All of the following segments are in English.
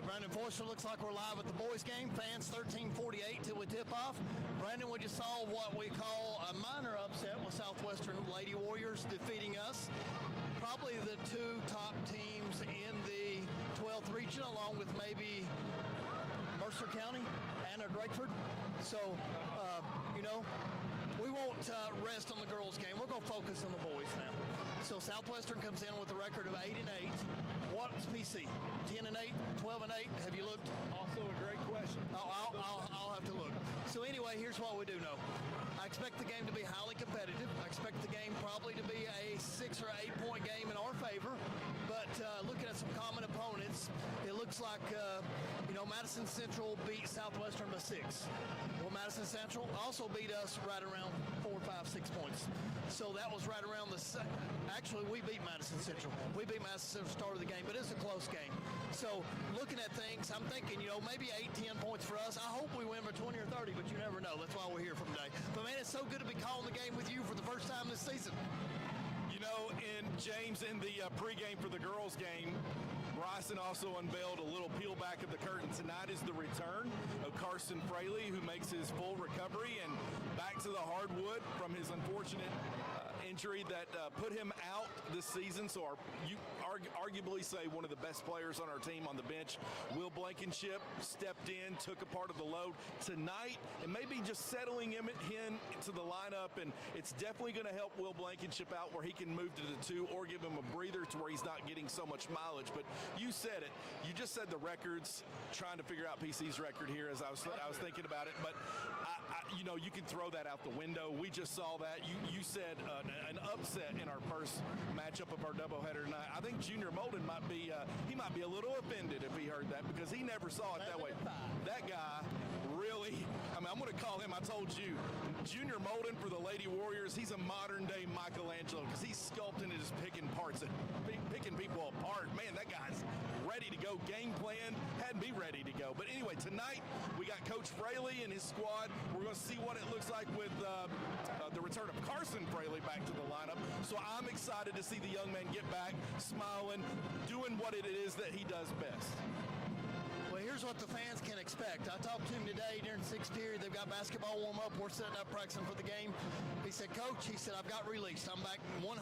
Brandon Forster, looks like we're live at the boys game. Fans 13:48 till we tip off. Brandon, we just saw what we call a minor upset with Southwestern Lady Warriors defeating us. Probably the two top teams in the 12th region, along with maybe Mercer County and Drakeford. So, we won't rest on the girls' game. We're going to focus on the boys now. So Southwestern comes in with a record of 8-8. What's PC? 10-8, 12-8. Have you looked? Also a great question. I'll have to look. So anyway, here's what we do know. I expect the game to be highly competitive. I expect the game probably to be a 6 or 8 point game in our favor. But looking at some common opponents, it looks like Madison Central beat Southwestern by 6. Well, Madison Central also beat us right around 4, 5, 6 points. So that was right around actually, we beat Madison Central. We beat Madison Central start of the game, but it's a close game. So looking at things, I'm thinking, maybe 8, 10 points for us. I hope we win by 20 or 30, but you never know. That's why we're here for today. But man, it's so good to be calling the game with you for the first time this season. In the pregame for the girls' game, Bryson also unveiled a little peel back of the curtain. Tonight is the return of Carson Fraley, who makes his full recovery and back to the hardwood from his unfortunate injury that put him out this season. So you arguably say one of the best players on our team on the bench, Will Blankenship, stepped in, took a part of the load tonight, and maybe just settling him into the lineup. And it's definitely going to help Will Blankenship out where he can move to the 2 or give him a breather to where he's not getting so much mileage. But you said it. You just said the records, trying to figure out PC's record here as I was thinking about it. But, you can throw that out the window. We just saw that. You said an upset in our first matchup of our doubleheader tonight. I think Junior Molden might be a little offended if he heard that because he never saw it that way. That guy really, I'm going to call him, I told you, Junior Molden for the Lady Warriors, he's a modern-day Michelangelo because he's sculpting and just picking people apart. Man, that guy's ready to go. Game plan had me ready to go. But anyway, tonight we got Coach Fraley and his squad. We're going to see what it looks like with the return of Carson Fraley back to the lineup. So I'm excited to see the young man get back, smiling, doing what it is that he does best. Well, here's what the fans can expect. I talked to him today during the 6th period. They've got basketball warm-up. We're setting up practicing for the game. He said, Coach, I've got released. I'm back 100%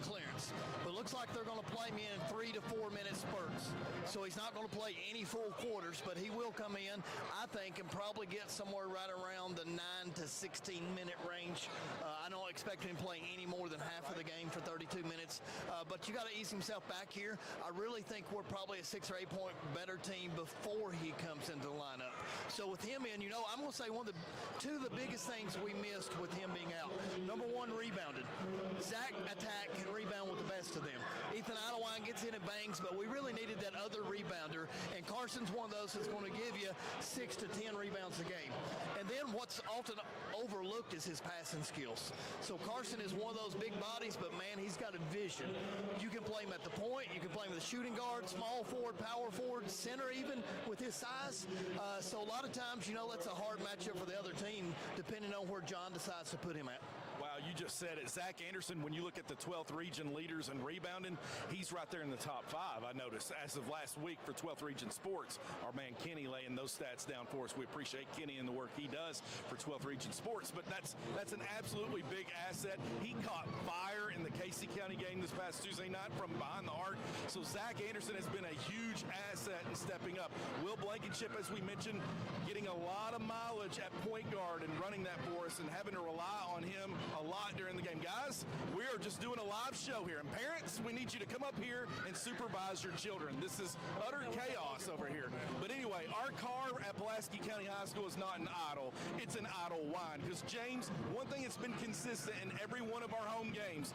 clearance. But it looks like they're going to play me in 3 to 4 minute spurts. So he's not going to play any full quarters, but he will come in, I think, and probably get somewhere right around the 9 to 16 minute range. I don't expect him playing any more than half of the game for 32 minutes. But you got to ease himself back here. I really think we're probably a 6 or 8 point better team before he comes into the lineup. So with him in, I'm going to say two of the biggest things we missed with him being out. Number 1, rebounded. Zach attack can rebound with the best of them. Ethan Idan gets in and bangs, but we really needed that other rebounder, and Carson's one of those that's going to give you 6 to 10 rebounds a game. And then what's often overlooked is his passing skills. So Carson is one of those big bodies, but man, he's got a vision. You can play him at the point, you can play him with a shooting guard, small forward, power forward, center even with his size. So a lot of times, that's a hard matchup for the other team, depending on where John decides to put him at. Wow, you just said it. Zach Anderson, when you look at the 12th region leaders in rebounding, he's right there in the top 5, I noticed, as of last week for 12th region sports. Our man Kenny laying those stats down for us. We appreciate Kenny and the work he does for 12th region sports, but that's an absolutely big asset. He caught fire in the Casey County game this past Tuesday night from behind the arc. So Zach Anderson has been a huge asset in stepping up. Will Blankenship, as we mentioned, getting a lot of mileage at point guard and running that for us and having to rely on him a lot during the game. Guys, we are just doing a live show here, and parents, we need you to come up here and supervise your children. This is utter chaos over here. But anyway, our car at Pulaski County High School is not an idol. It's an idle wine. Because, James, one thing that's been consistent in every one of our home games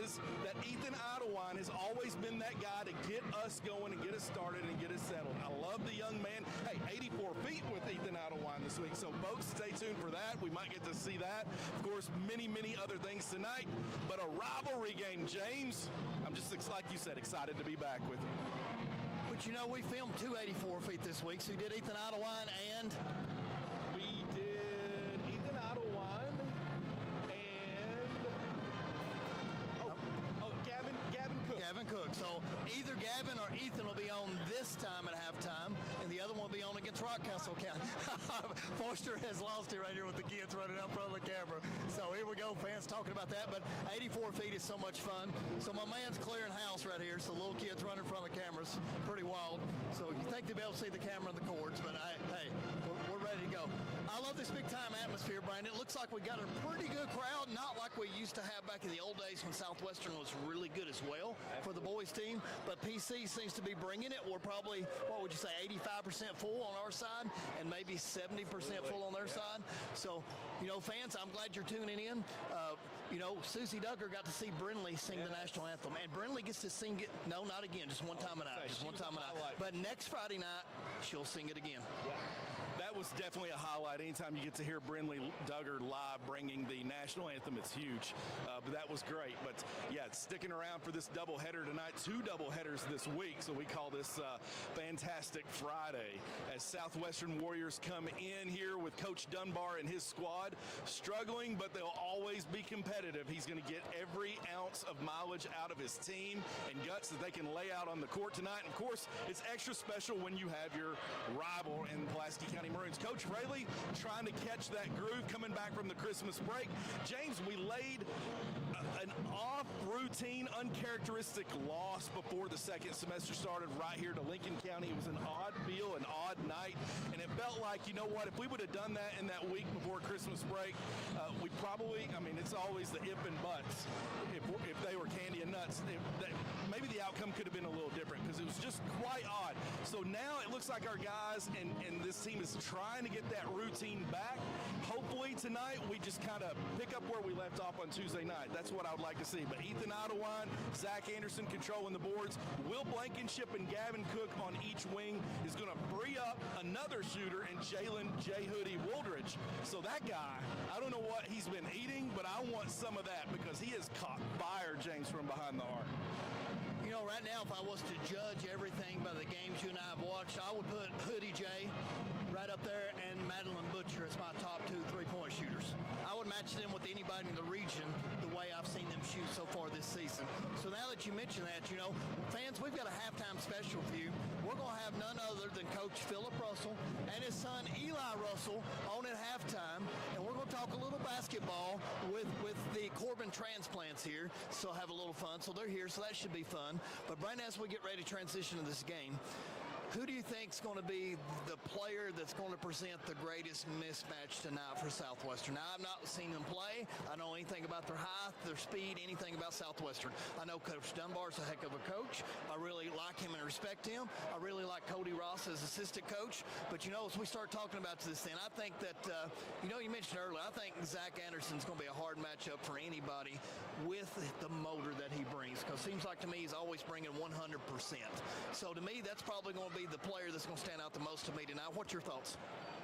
is that Ethan Idan has always been that guy to get us going and get us started and get us settled. I love the young man. Hey, 84 feet with Ethan Idan this week. So, folks, stay tuned for that. We might get to see that. Of course, many other things tonight, but a rivalry game, James. I'm just, like you said, excited to be back with you. But we filmed 284 feet this week, so we did Ethan Idan and... We did Ethan Idan and... Gavin Cook. Gavin Cook. So either Gavin or Ethan will be on this time at halftime, and the other one will be on against Rockcastle County. Forster has lost it right here with the kids running up front of the camera. So here we go, fans talking about that. But 84 feet is so much fun. So my man's clearing house right here. So little kids running in front of the cameras, pretty wild. So you think they'll be able to see the camera and the cords, but hey, we're ready to go. I love this big-time atmosphere, Brandon. It looks like we got a pretty good crowd, not like we used to have back in the old days when Southwestern was really good as well for the boys team. But PC seems to be bringing it. We're probably, what would you say, 85% full on our side and maybe 70% full on their side. So, fans, I'm glad you're tuning in. Susie Duggar got to see Brinley sing the national anthem, and Brinley gets to sing it, no, not again, just one time a night, But next Friday night, she'll sing it again. Yeah. That was definitely a highlight. Anytime you get to hear Brinley Duggar live bringing the national anthem, it's huge. But that was great. But, yeah, sticking around for this doubleheader tonight, 2 doubleheaders this week. So we call this Fantastic Friday as Southwestern Warriors come in here with Coach Dunbar and his squad. Struggling, but they'll always be competitive. He's going to get every ounce of mileage out of his team and guts that they can lay out on the court tonight. And, of course, it's extra special when you have your rival in Pulaski County Maroons. Coach Fraley trying to catch that groove coming back from the Christmas break. James, we laid an off-routine, uncharacteristic loss before the second semester started right here to Lincoln County. It was an odd feel, an odd night, and it felt like, you know what, if we would have done that in that week before Christmas break, we probably, it's always the if and buts. If they were candy and nuts, maybe the outcome could have been a little different because it was just quite odd. So now it looks like our guys and this team is trying to get that routine back. Hopefully tonight we just kind of pick up where we left off on Tuesday night. That's what I would like to see. But Ethan Idan, Zach Anderson controlling the boards. Will Blankenship and Gavin Cook on each wing is going to free up another shooter in Jalen J. Hoodie Wooldridge. So that guy, I don't know what he's been eating, but I want some of that because he has caught fire, James, from behind the arc. Right now, if I was to judge everything by the games you and I have watched, I would put Hoodie J right up there and Madeline Butcher as my top 2 3-point shooters. I would match them with anybody in the region the way I've seen them shoot so far this season. So now that you mention that, fans, we've got a halftime special for you. We're going to have none other than Coach Philip Russell and his son Eli Russell on at halftime, and we're going to talk a little basketball with the Corbin transplants here, so have a little fun. So they're here, so that should be fun. But Brian, as we get ready to transition to this game, who do you think is going to be the player that's going to present the greatest mismatch tonight for Southwestern? Now, I've not seen them play. I don't know anything about their height, their speed, anything about Southwestern. I know Coach Dunbar's a heck of a coach. I really like him and respect him. I really like Cody Ross as assistant coach. But, as we start talking about this then, I think that, you mentioned earlier, I think Zach Anderson's going to be a hard matchup for anybody with the motor that he brings. Because it seems like to me he's always bringing 100%. So to me, that's probably going to be the player that's going to stand out the most to me tonight. What's your thoughts?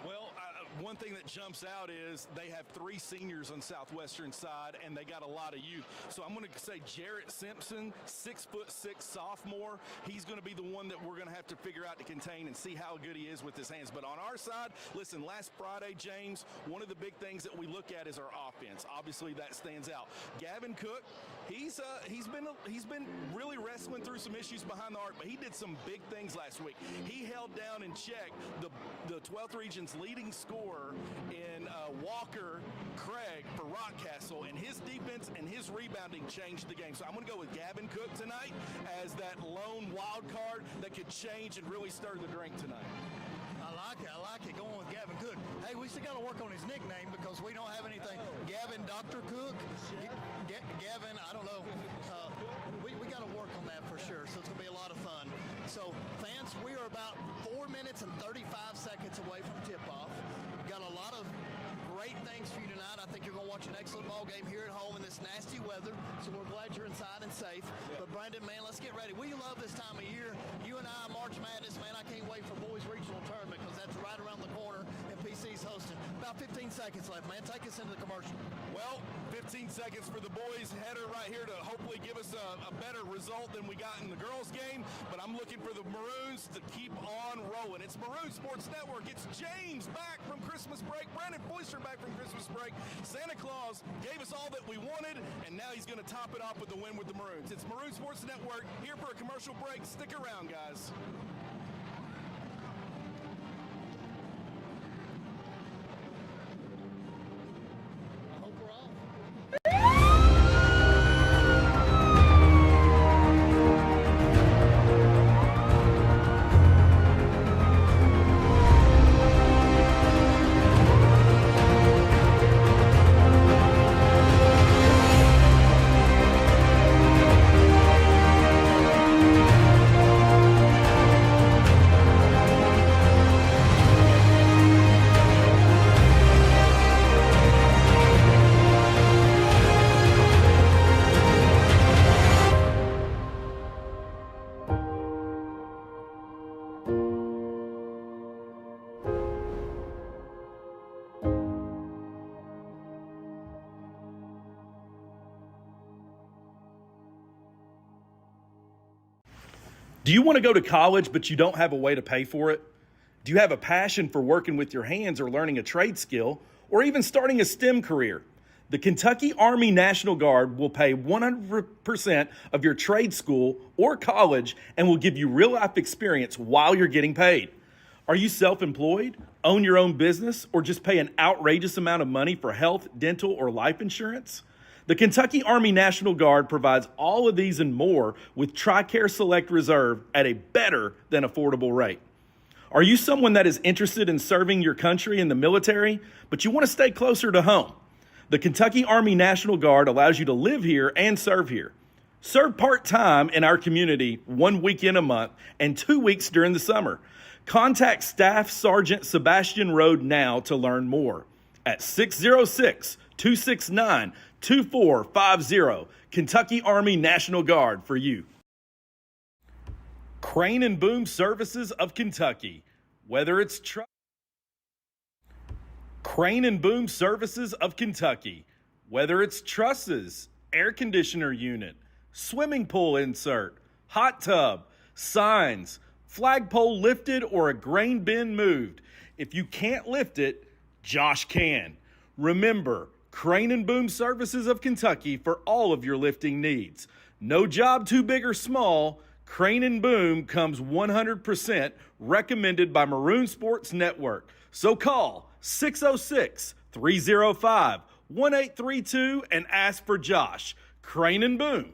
Well, one thing that jumps out is they have 3 seniors on Southwestern side, and they got a lot of youth. So I'm going to say Jarrett Simpson, 6'6" sophomore. He's going to be the one that we're going to have to figure out to contain and see how good he is with his hands. But on our side, listen, last Friday, James, one of the big things that we look at is our offense. Obviously, that stands out. Gavin Cook, he's been really wrestling through some issues behind the arc, but he did some big things last week. He held down and checked the 12th region's leading scorer in Walker Craig for Rockcastle, and his defense and his rebounding changed the game. So I'm going to go with Gavin Cook tonight as that lone wild card that could change and really stir the drink tonight. I like it, going with Gavin Cook. Hey, we still got to work on his nickname because we don't have anything. Gavin Dr. Cook? Gavin, I don't know. We got to work on that for sure, so it's going to be a lot of fun. So, fans, we are about 4 minutes and 35 seconds away from tip-off. Got a lot of great things for you tonight. I think you're going to watch an excellent ball game here at home in this nasty weather, so we're glad you're inside and safe. But, Brandon, man, let's get ready. We love this time of year. You and I, March Madness, man, I can't wait for Boys Regional Tournament because that's right around the corner, and PC's hosting. About 15 seconds left, man. Take us into the commercial. Well, 15 seconds for the boys header right here to hopefully give us a better result than we got in the girls' game. But I'm looking for the Maroons to keep on rolling. It's Maroon Sports Network. It's James back from Christmas break. Brandon Foister back back from Christmas break. Santa Claus gave us all that we wanted, and now he's going to top it off with the win with the Maroons. It's Maroon Sports Network here for a commercial break. Stick around, guys. I hope we're off. Do you want to go to college, but you don't have a way to pay for it? Do you have a passion for working with your hands or learning a trade skill, or even starting a STEM career? The Kentucky Army National Guard will pay 100% of your trade school or college and will give you real-life experience while you're getting paid. Are you self-employed, own your own business, or just pay an outrageous amount of money for health, dental, or life insurance? The Kentucky Army National Guard provides all of these and more with TRICARE Select Reserve at a better than affordable rate. Are you someone that is interested in serving your country in the military, but you want to stay closer to home? The Kentucky Army National Guard allows you to live here and serve here. Serve part-time in our community 1 weekend a month and 2 weeks during the summer. Contact Staff Sergeant Sebastian Rode now to learn more at 606-269-2450. Kentucky Army National Guard for you. Crane and Boom Services of Kentucky. Whether it's Crane and Boom Services of Kentucky. Whether it's trusses, air conditioner unit, swimming pool insert, hot tub, signs, flagpole lifted, or a grain bin moved. If you can't lift it, Josh can. Remember, Crane and Boom Services of Kentucky for all of your lifting needs. No job too big or small. Crane and Boom comes 100% recommended by Maroon Sports Network. So call 606-305-1832 and ask for Josh. Crane and Boom.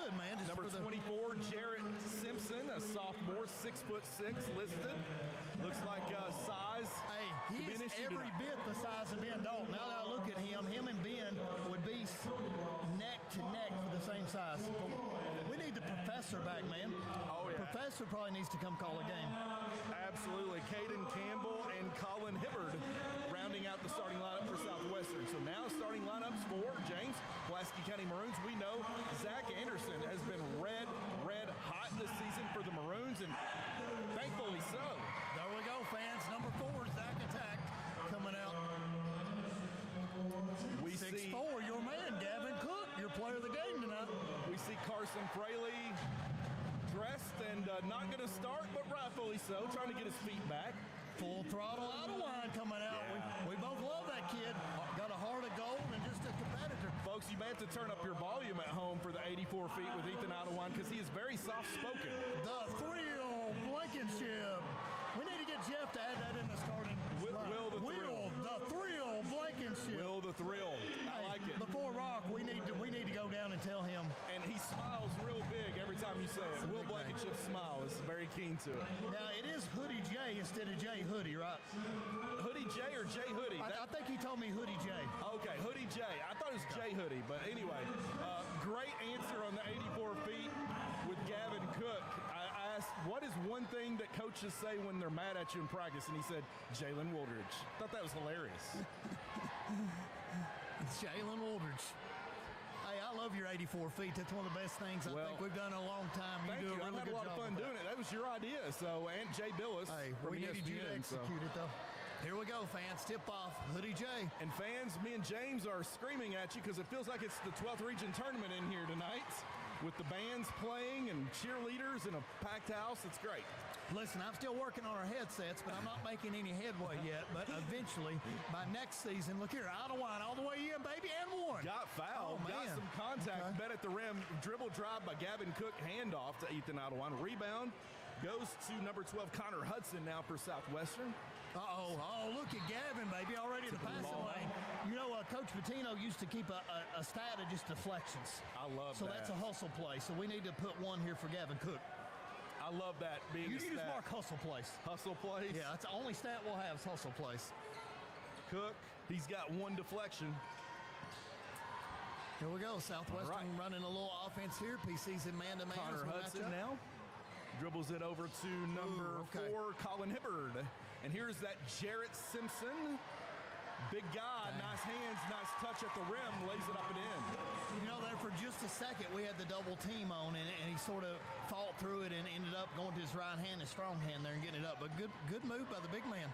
good, man. Just Number 24, Jarrett Simpson, a sophomore, 6'6", listed. Looks like size. Hey, he could be is an issue every tonight. bit the size of Ben Dalton. Now that I look at him and Ben would be neck to neck for the same size. We need the professor back, man. Oh, yeah. Professor probably needs to come call a game. Absolutely. Caden Campbell and Colin Hibbard rounding out the starting lineup for Southwestern. So now starting lineups for James, Pulaski County Maroons. We know Zach Anderson has been red hot this season for the Maroons, and thankfully so. There we go, fans. Number 4, Zach Attack, coming out. We 6'4", see your man, Gavin Cook, your player of the game tonight. we see Carson Fraley dressed and not going to start, but rightfully so, trying to get his feet back. Full throttle Idawine coming out. Yeah. We both love that kid. Got a heart of gold and just a competitor. Folks, you may have to turn up your volume at home for the 84 feet with Ethan Idan because he is very soft-spoken. The thrill Blankenship. We need to get Jeff to add that in the starting. Will the thrill. The thrill Blankenship. Will the thrill. I like it. Before Rock, we need to go down and tell him. And he smiles real big every time you say it. Will big thing. Blankenship's smile is very keen to it. Now, it is Hoodie J instead of J Hoodie, right? Hoodie J or J Hoodie? I think he told me Hoodie J. Okay, Hoodie J. I thought it was J Hoodie, but anyway, great answer on the 84 feet with Gavin Cook. I asked, what is one thing that coaches say when they're mad at you in practice? And he said, Jalen Woolridge. Thought that was hilarious. It's Jalen Woolridge. Hey, I love your 84 feet. That's one of the best things I think we've done in a long time. Thank do you. a really I've had good a lot of job fun with doing it. That was your idea. So, and Jay Billis Hey, from we needed you to ESPN, so. execute it, though. Here we go, fans. Tip off. Hoodie J. And fans, me and James are screaming at you because it feels like it's the 12th region tournament in here tonight with the bands playing and cheerleaders and a packed house. It's great. Listen, I'm still working on our headsets, but I'm not making any headway yet. But eventually, by next season, look here, Idawine all the way in, baby, and one. Got fouled, got man. some contact, Okay. bet at the rim, dribble drive by Gavin Cook, handoff to Ethan Idan. Rebound goes to number 12, Connor Hudson now for Southwestern. Uh-oh. Oh, look at Gavin, baby, already in the passing long. lane. You know, Coach Patino used to keep a stat of just deflections. I love So that. that's a hustle play. So we need to put one here for Gavin Cook. I love that being You a need to stat. mark hustle plays. Hustle plays. Yeah, that's the only stat we'll have is hustle plays. Cook, he's got one deflection. Here we go. Southwestern All right. running a little offense here. PC's in man-to-man. Connor Hudson now dribbles it over to number 4, Colin Hibbard. And here's that Jarrett Simpson. Big guy, nice hands, nice touch at the rim, lays it up and in. You know, there for just a second, we had the double team on, and he sort of fought through it and ended up going to his right hand, his strong hand there, and getting it up. But good move by the big man.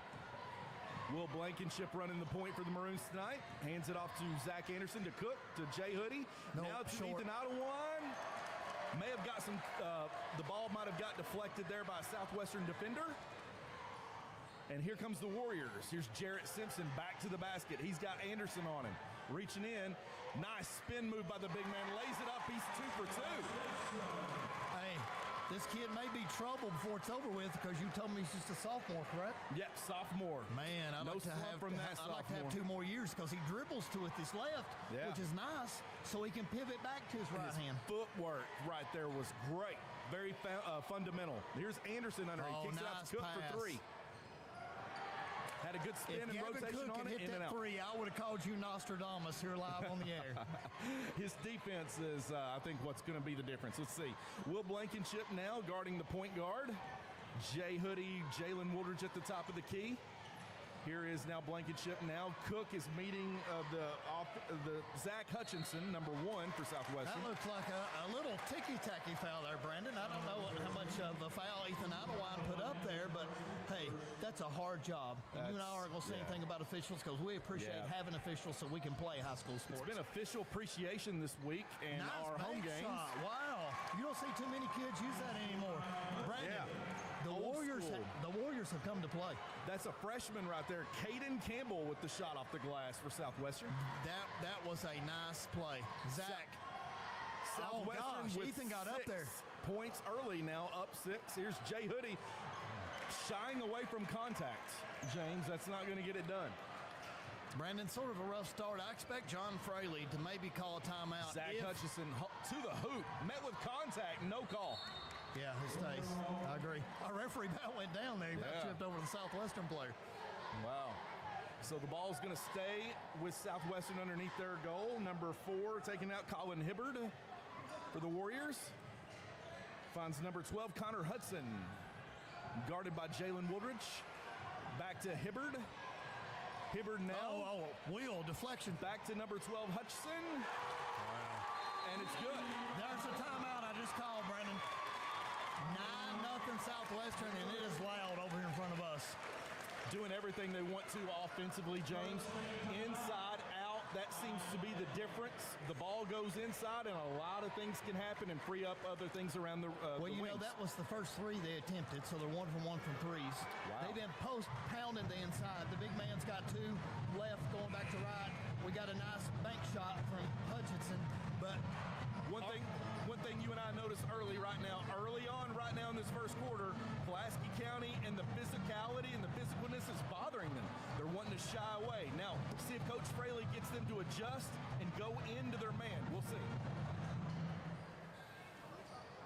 Will Blankenship running the point for the Maroons tonight. Hands it off to Zach Anderson, to Cook, to Jay Hoodie. No, now to short. Ethan Idan. May have got some, the ball might have got deflected there by a Southwestern defender. And here comes the Warriors. Here's Jarrett Simpson back to the basket. He's got Anderson on him. Reaching in. Nice spin move by the big man. Lays it up. He's 2 for 2. Hey, this kid may be trouble before it's over with because you told me he's just a sophomore, correct? Yep, sophomore. Man, I'd No like to slump have from that I'd like to have sophomore. 2 more years because he dribbles to it this left, Yeah. which is nice, so he can pivot back to his right His hand. footwork right there was great. Very fundamental. Here's Anderson under. Oh, He kicks it out nice to Cook pass. for 3. Had a good spin If and Gavin rotation Cook on had it, hit in and that out. 3, I would have called you Nostradamus here live on the air. His defense is, I think, what's going to be the difference. Let's see. Will Blankenship now guarding the point guard. Jay Hoodie, Jalen Woolridge at the top of the key. Here is now Blankenship. Now Cook is meeting the Zach Hutchinson, number 1 for Southwestern. That looks like a little ticky-tacky foul there, Brandon. I don't know how much of a foul Ethan Idan put up there, but hey, that's a hard job. And you and I aren't going to say anything about officials because we appreciate having officials so we can play high school sports. It's been official appreciation this week in Nice our home bank games. shot. Wow. You don't see too many kids use that anymore. Brandon, the Old Warriors have come to play. That's a freshman right there, Caden Campbell, with the shot off the glass for Southwestern. That was a nice play. Zach. Southwestern gosh, with Ethan got up 6 there. points early now, up 6. Here's Jay Hoodie shying away from contact. James, that's not going to get it done. Brandon, sort of a rough start. I expect John Fraley to maybe call a timeout. Zach Hutchison to the hoop, met with contact, no call. Yeah, it stays. I agree. Our referee went down there. He about tripped over the Southwestern player. Wow. So the ball's going to stay with Southwestern underneath their goal. Number 4 taking out Colin Hibbard for the Warriors. Finds number 12, Connor Hudson. Guarded by Jalen Woodridge. Back to Hibbard. Hibbard now. Wheel, deflection. Back to number 12, Hutchison. Wow. And it's good. There's a timeout I just called, Brandon. 9-0 Southwestern, and it is loud over here in front of us. Doing everything they want to offensively, James. Inside, out, that seems to be the difference. The ball goes inside, and a lot of things can happen and free up other things around the Well, you wings. know, that was the first 3 they attempted, so they're 1 from threes. Wow. They've been pounding the inside. The big man's got 2 left going back to right. We got a nice bank shot from Hutchinson, but One thing you and I noticed early on right now in this first quarter, Pulaski County and the physicality and the physicalness is bothering them. They're wanting to shy away. Now, see if Coach Fraley gets them to adjust and go into their man. We'll see.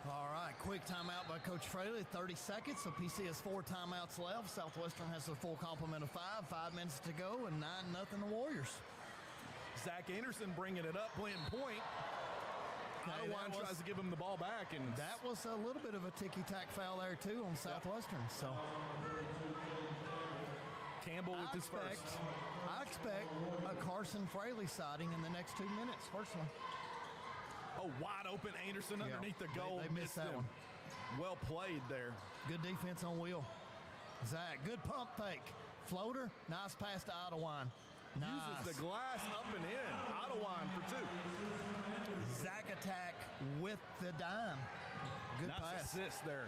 all right, quick timeout by Coach Fraley, 30 seconds. So PC has 4 timeouts left. Southwestern has a full complement of 5. 5 minutes to go, and 9-0 the Warriors. Zach Anderson bringing it up, playing point. Idan tries to give him the ball back, and that was a little bit of a ticky-tack foul there, too, on Southwestern. So Campbell with his first. I expect a Carson Fraley sighting in the next 2 minutes, personally. Oh, wide open Anderson underneath the goal. They missed that one. Well played there. Good defense on Will. Zach, good pump fake. Floater, nice pass to Idan. Nice. Uses the glass up and in. Idan for 2. Zach attack with the dime. Good Nice pass. assist there.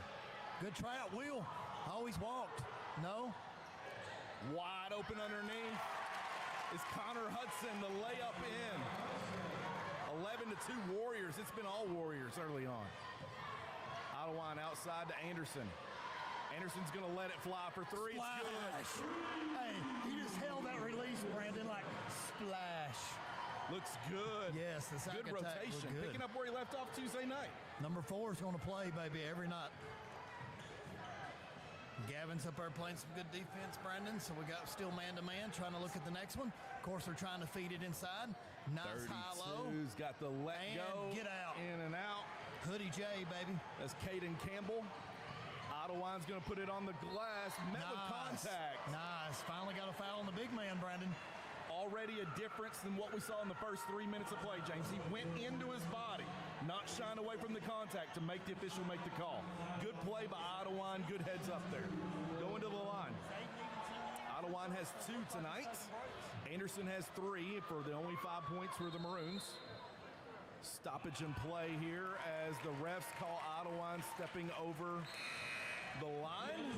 Good trap. Will always walked. No. Wide open underneath is Connor Hudson, the layup in. 11-2 Warriors. It's been all Warriors early on. Idan outside to Anderson. Anderson's going to let it fly for 3. Splash. It's good. Hey, he just held that release, Brandon, like splash. Looks good. Yes, the Zach good attack was rotation. good. Picking up where he left off Tuesday night. Number 4 is going to play, baby, every night. Gavin's up there playing some good defense, Brandon. So we got still man-to-man, trying to look at the next one. Of course, they're trying to feed it inside. Nice high-low. 32's got the let And go. get out. In and out. Hoodie J, baby. That's Caden Campbell. Idan's going to put it on the glass. Met with contact. Nice. Finally got a foul on the big man, Brandon. Already a difference than what we saw in the first 3 minutes of play, James. He went into his body, not shying away from the contact to make the official make the call. Good play by Idan. Good heads up there. Going to the line. Idan has 2 tonight. Anderson has 3 for the only 5 points for the Maroons. Stoppage in play here as the refs call Idan stepping over the line.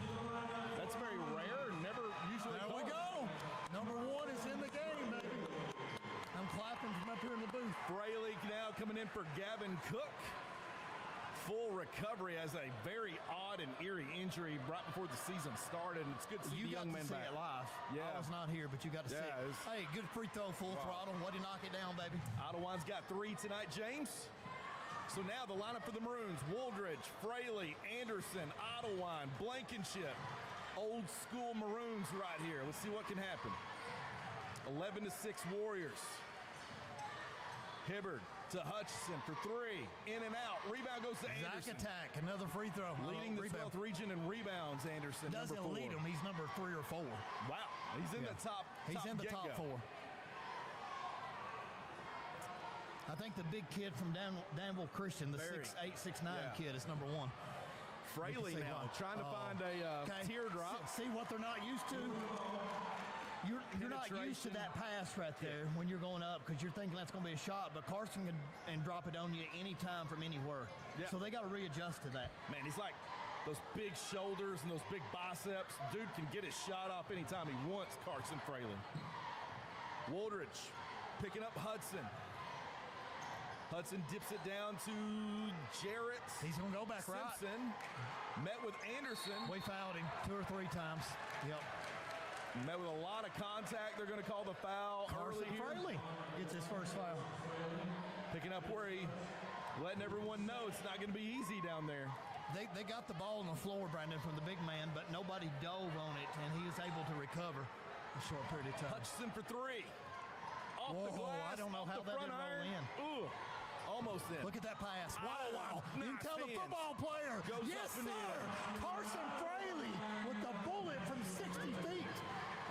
That's very rare. Never usually There we called. go. Number 1 is in the game, baby. I'm clapping from up here in the booth. Fraley now coming in for Gavin Cook. Full recovery as a very odd and eerie injury right before the season started. And it's good to see You the got young to man see back. it live. Yeah. I was not here, but you got to see Yeah, it. it's- Hey, good free throw, full throttle. Way to knock it down, baby. Idan's got 3 tonight, James. So now the lineup for the Maroons: Wooldridge, Fraley, Anderson, Idan, Blankenship. Old school Maroons right here. Let's see what can happen. 11-6 Warriors. Hibbard to Hutchison for 3. In and out. Rebound goes to Zach Anderson. attack, another free throw. Leading the Rebound. 12th region in rebounds, Anderson. Doesn't number 4. lead him. He's number 3 or 4. Wow. He's in the top. He's in the get-go. top 4. I think the big kid from Danville Christian, the Very. 6'8", 6'9" kid, is number 1. Fraley now trying to find a teardrop. See what they're not used to? You're not used to Penetration. that pass right there when you're going up because you're thinking that's going to be a shot, but Carson can and drop it on you anytime from anywhere. Yeah. So they got to readjust to that. Man, he's like those big shoulders and those big biceps. Dude can get his shot off anytime he wants, Carson Fraley. Wooldridge picking up Hudson. Hudson dips it down to Jarrett. He's going to go back Simpson. right. Met with Anderson. We fouled him 2 or 3 times. Yep. Met with a lot of contact. They're going to call the foul early here. Fraley gets his first foul. Picking up where he letting everyone know it's not going to be easy down there. They got the ball on the floor, Brandon, from the big man, but nobody dove on it, and he was able to recover a short period of time. Hutchinson for three. Off Whoa, the glass. I don't know how that didn't roll in. Ooh, almost in. Look at that pass. Wow. You can Nice tell the hands. football player. Goes Yes, up and sir. in. Carson Fraley with the bullet from 60 feet.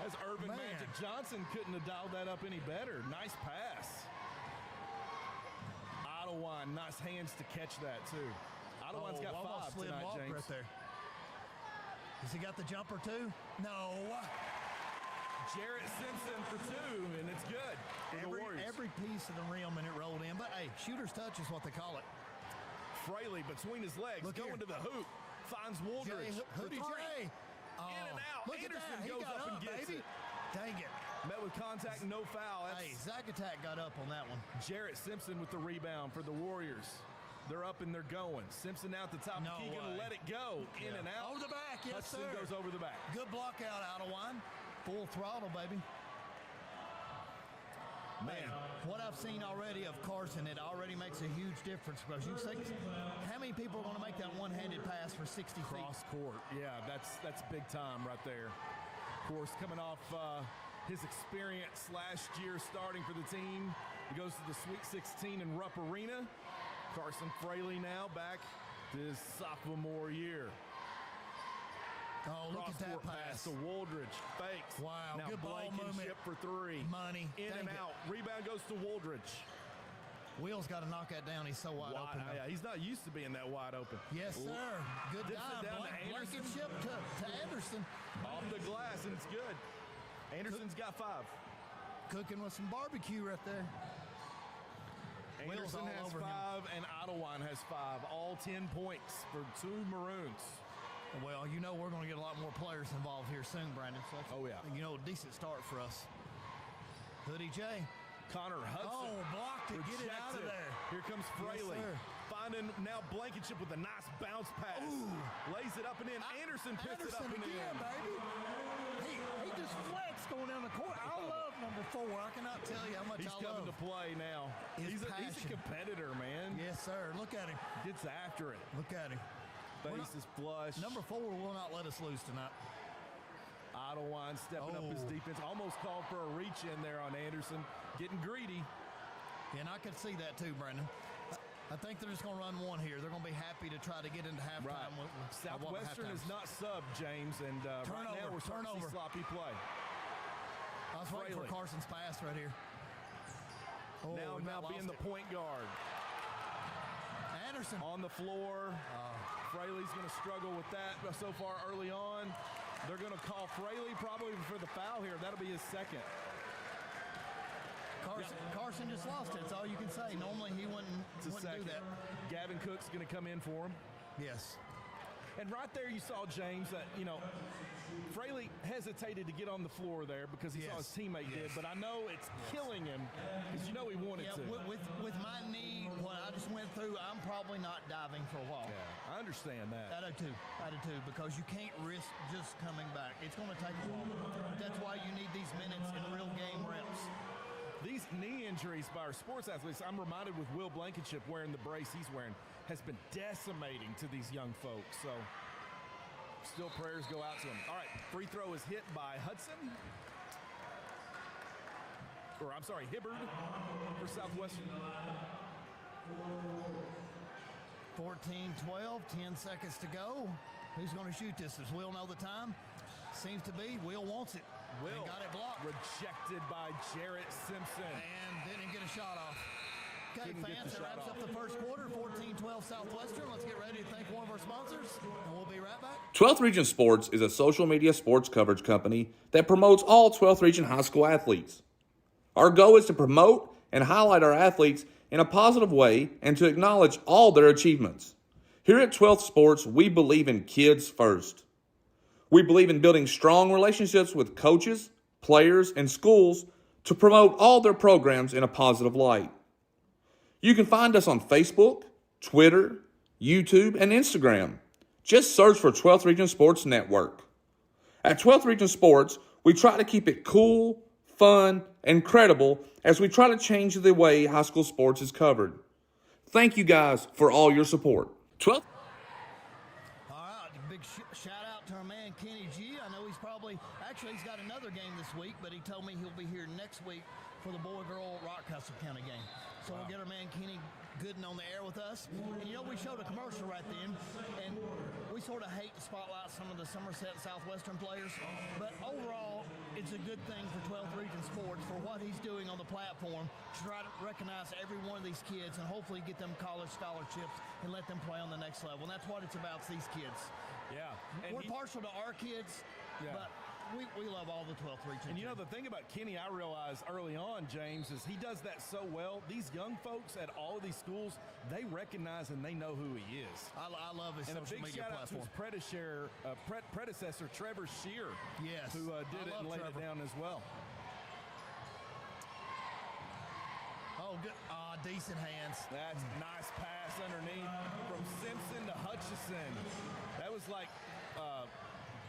As Irvin Man. Magic Johnson couldn't have dialed that up any better. Nice pass. Ottawa, nice hands to catch that, too. Ottawa's got almost 5 slid tonight, walk James. right there. Has he got the jumper, too? No. Jarrett Simpson for 2, and it's good for the Warriors. Every piece of the rim, and it rolled in. But, hey, shooter's touch is what they call it. Fraley between his legs, Look going here. to the hoop, finds Wooldridge. Hoodie J. In and out. Look Anderson at that. He goes got up and gets baby. it. Dang it. Met with contact, no foul. That's Hey, Zagatech got up on that one. Jarrett Simpson with the rebound for the Warriors. They're up and they're going. Simpson out the top. No Key going to way. let it go. In and out. Over the back, yes, Hudson sir. goes over the back. Good block out, Ottawa. Full throttle, baby. Man, what I've seen already of Carson, it already makes a huge difference because you think how many people are going to make that one-handed pass for 60 feet? Cross court. Yeah, that's big time right there. Of course, coming off his experience last year starting for the team. He goes to the Sweet 16 in Rupp Arena. Carson Fraley now back to his sophomore year. Oh, look at that pass pass. to Wooldridge. Fakes. Wow, Now good ball Blankenship movement. for 3. Money. In Dang and it. out. Rebound goes to Wooldridge. Will's got to knock that down. He's so wide open. Yeah, he's not used to being that wide open. Yes, sir. Good Dips it dime. down to Anderson. Blankenship to Anderson. Off the glass, and it's good. Anderson's got 5. Cooking with some barbecue right there. Will's Anderson all has over 5, and Ottawa has 5. All 10 points for 2 Maroons. Well, you know we're going to get a lot more players involved here soon, Brandon. So that's, Oh, yeah. a decent start for us. Hoodie J. Connor Hudson. Oh, blocked it. Get it out of rejected. there. Here comes Fraley. sir. Finding now Blankenship with a nice bounce pass. Ooh. Lays it up and in. Anderson puts it up and again, in. baby. He just flexed going down the court. I love number 4. I cannot tell you how much He's I coming love to play now. his He's a passion. competitor, man. Yes, sir. Look at him. Gets after it. Look at him. Face is flush. Number 4 will not let us loose tonight. Ottawa stepping up his Oh. defense. Almost called for a reach in there on Anderson. Getting greedy. And I could see that too, Brandon. I think they're just going to run one here. They're going to be happy to try to get into halftime. Right. with Southwestern halftime. is not subbed, James, and right now we're starting to see sloppy play. I was waiting for Fraley. Carson's pass right here. Oh, now we about being lost the point guard. it. Anderson. On the floor. Fraley's going to struggle with that so far early on. They're going to call Fraley probably for the foul here. That'll be his second. Carson just lost it. That's all you can say. Normally he wouldn't do that. Gavin Cook's going to come in for him. Yes. And right there you saw, James, that, Fraley hesitated to get on the floor there because he saw his teammate did, but I know it's killing him because he wanted to. With my knee, what I just went through, I'm probably not diving for a while. Yeah, I understand that. I do too, because you can't risk just coming back. It's going to take a while. That's why you need these minutes in real game reps. These knee injuries by our sports athletes, I'm reminded with Will Blankenship wearing the brace he's wearing, has been decimating to these young folks. So still prayers go out to him. All right, free throw is hit by Hudson. Or I'm sorry, Hibbard for Southwestern. 14-12, 10 seconds to go. Who's going to shoot this? Does Will know the time? Seems to be. Will wants it. Will and got it blocked. Rejected by Jarrett Simpson. And didn't get a shot off. Okay, Couldn't get fans, the that shot wraps off. up the first quarter. 14-12 Southwestern. Let's get ready to thank one of our sponsors, and we'll be right back. 12th Region Sports is a social media sports coverage company that promotes all 12th Region high school athletes. Our goal is to promote and highlight our athletes in a positive way and to acknowledge all their achievements. Here at 12th Sports, we believe in kids first. We believe in building strong relationships with coaches, players, and schools to promote all their programs in a positive light. You can find us on Facebook, Twitter, YouTube, and Instagram. Just search for 12th Region Sports Network. At 12th Region Sports, We try to keep it cool, fun, and credible as we try to change the way high school sports is covered. Thank you guys for all your support. 12th. All right, big shout out to our man Kenny G. I know he's he's got another game this week, but he told me he'll be here next week for the boy-girl Rockcastle County game. So we'll get our man Kenny Gooden on the air with us. And you know, we showed a commercial right then, and we sort of hate to spotlight some of the Somerset and Southwestern players, but overall, it's a good thing for 12th Region Sports for what he's doing on the platform to try to recognize every one of these kids and hopefully get them college scholarships and let them play on the next level. And that's what it's about, these kids. Yeah. And we're partial to our kids, but we love all the 12th Region. And you know, the thing about Kenny, I realized early on, James, is he does that so well. These young folks at all of these schools, they recognize and they know who he is. I love his social media platform. And a big shout out to his predecessor, Trevor Shear, who did it and laid it down as well. Oh, good. Decent hands. That's a nice pass underneath from Simpson to Hutchison. That was like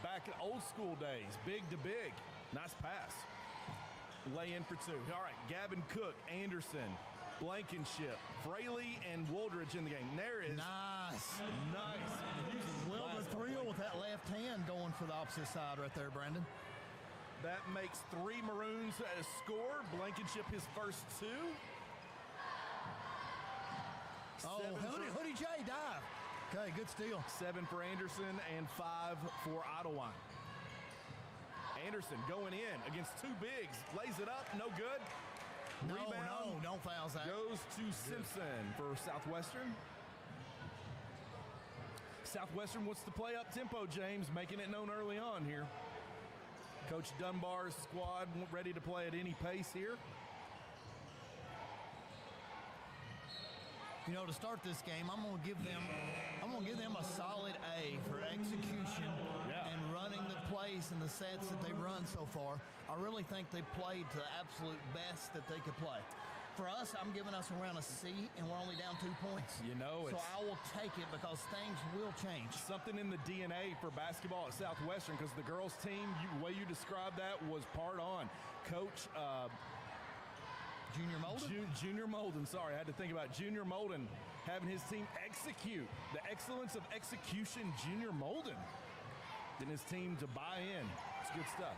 back in old school days, big to big. Nice pass. Lay in for two. All right, Gavin Cook, Anderson, Blankenship, Fraley, and Woldridge in the game. There is nice. Will the thrill with that left hand going for the opposite side right there, Brandon. That makes 3 Maroons score. Blankenship his first 2. Hoodie J dive. Okay, good steal. 7 for Anderson and 5 for Ottawa. Anderson going in against 2 bigs. Lays it up, no good. Rebound. Don't foul, Zach. Goes to Simpson for Southwestern. Southwestern wants to play up tempo, James, making it known early on here. Coach Dunbar's squad ready to play at any pace here. You know, to start this game, I'm gonna give them a solid A for execution and running the plays and the sets that they run so far. I really think they played to the absolute best that they could play. For us, I'm giving us around a C, and we're only down 2 points. You know, so I will take it because things will change. Something in the DNA for basketball at Southwestern, because the girls' team, the way you described that was part on. Coach. Junior Molden? Junior Molden, sorry. I had to think about Junior Molden having his team execute. The excellence of execution, Junior Molden. Getting his team to buy in. It's good stuff.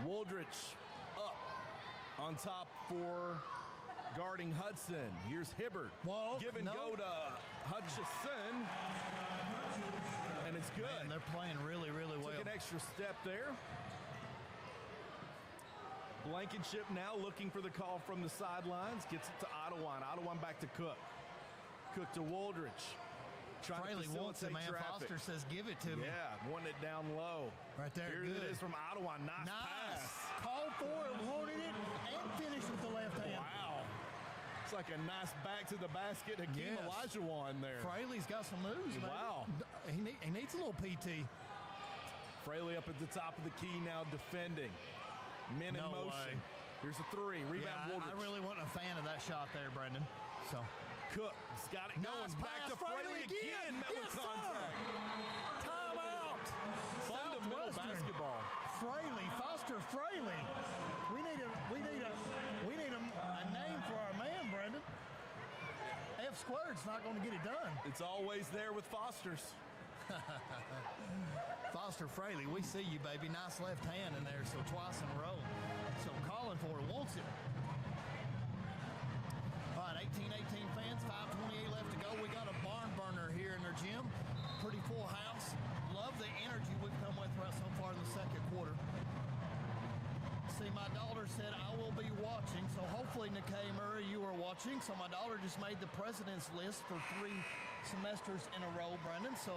Woldridge up on top for guarding Hudson. Here's Hibbert. Go to Hutchison. And it's good. Man, they're playing really, really well. Took an extra step there. Blankenship now looking for the call from the sidelines. Gets it to Ottawa. Ottawa back to Cook. Cook to Woldridge. Fraley wants it, man. Traffic. Foster says, give it to me. Yeah, wanting it down low. Right there, Here good. it is from Ottawa. Nice pass. Called for it, wanted it, and finished with the left hand. Wow. It's like a nice back to the basket. Hakeem Olajuwon there. Fraley's got some moves, man. Wow. He needs a little PT. Fraley up at the top of the key now defending. Men in motion. Here's a 3. Rebound Woldridge. I really wasn't a fan of that shot there, Brendan. So Cook's got it going. Back to Fraley again. Met with contact. Timeout. Fundamental basketball. Foster Fraley. We need a name for our man, Brendan. F squared's not going to get it done. It's always there with Foster's. Foster Fraley, we see you, baby. Nice left hand in there, so twice in a row. So calling for it, wants it. All right, 18-18 fans, 5:28 left to go. We got a barn burner here in their gym. Pretty full house. Love the energy we've come with right so far in the second quarter. See, my daughter said I will be watching, so hopefully, Nikkei Murray, you are watching. So my daughter just made the president's list for 3 semesters in a row, Brendan. So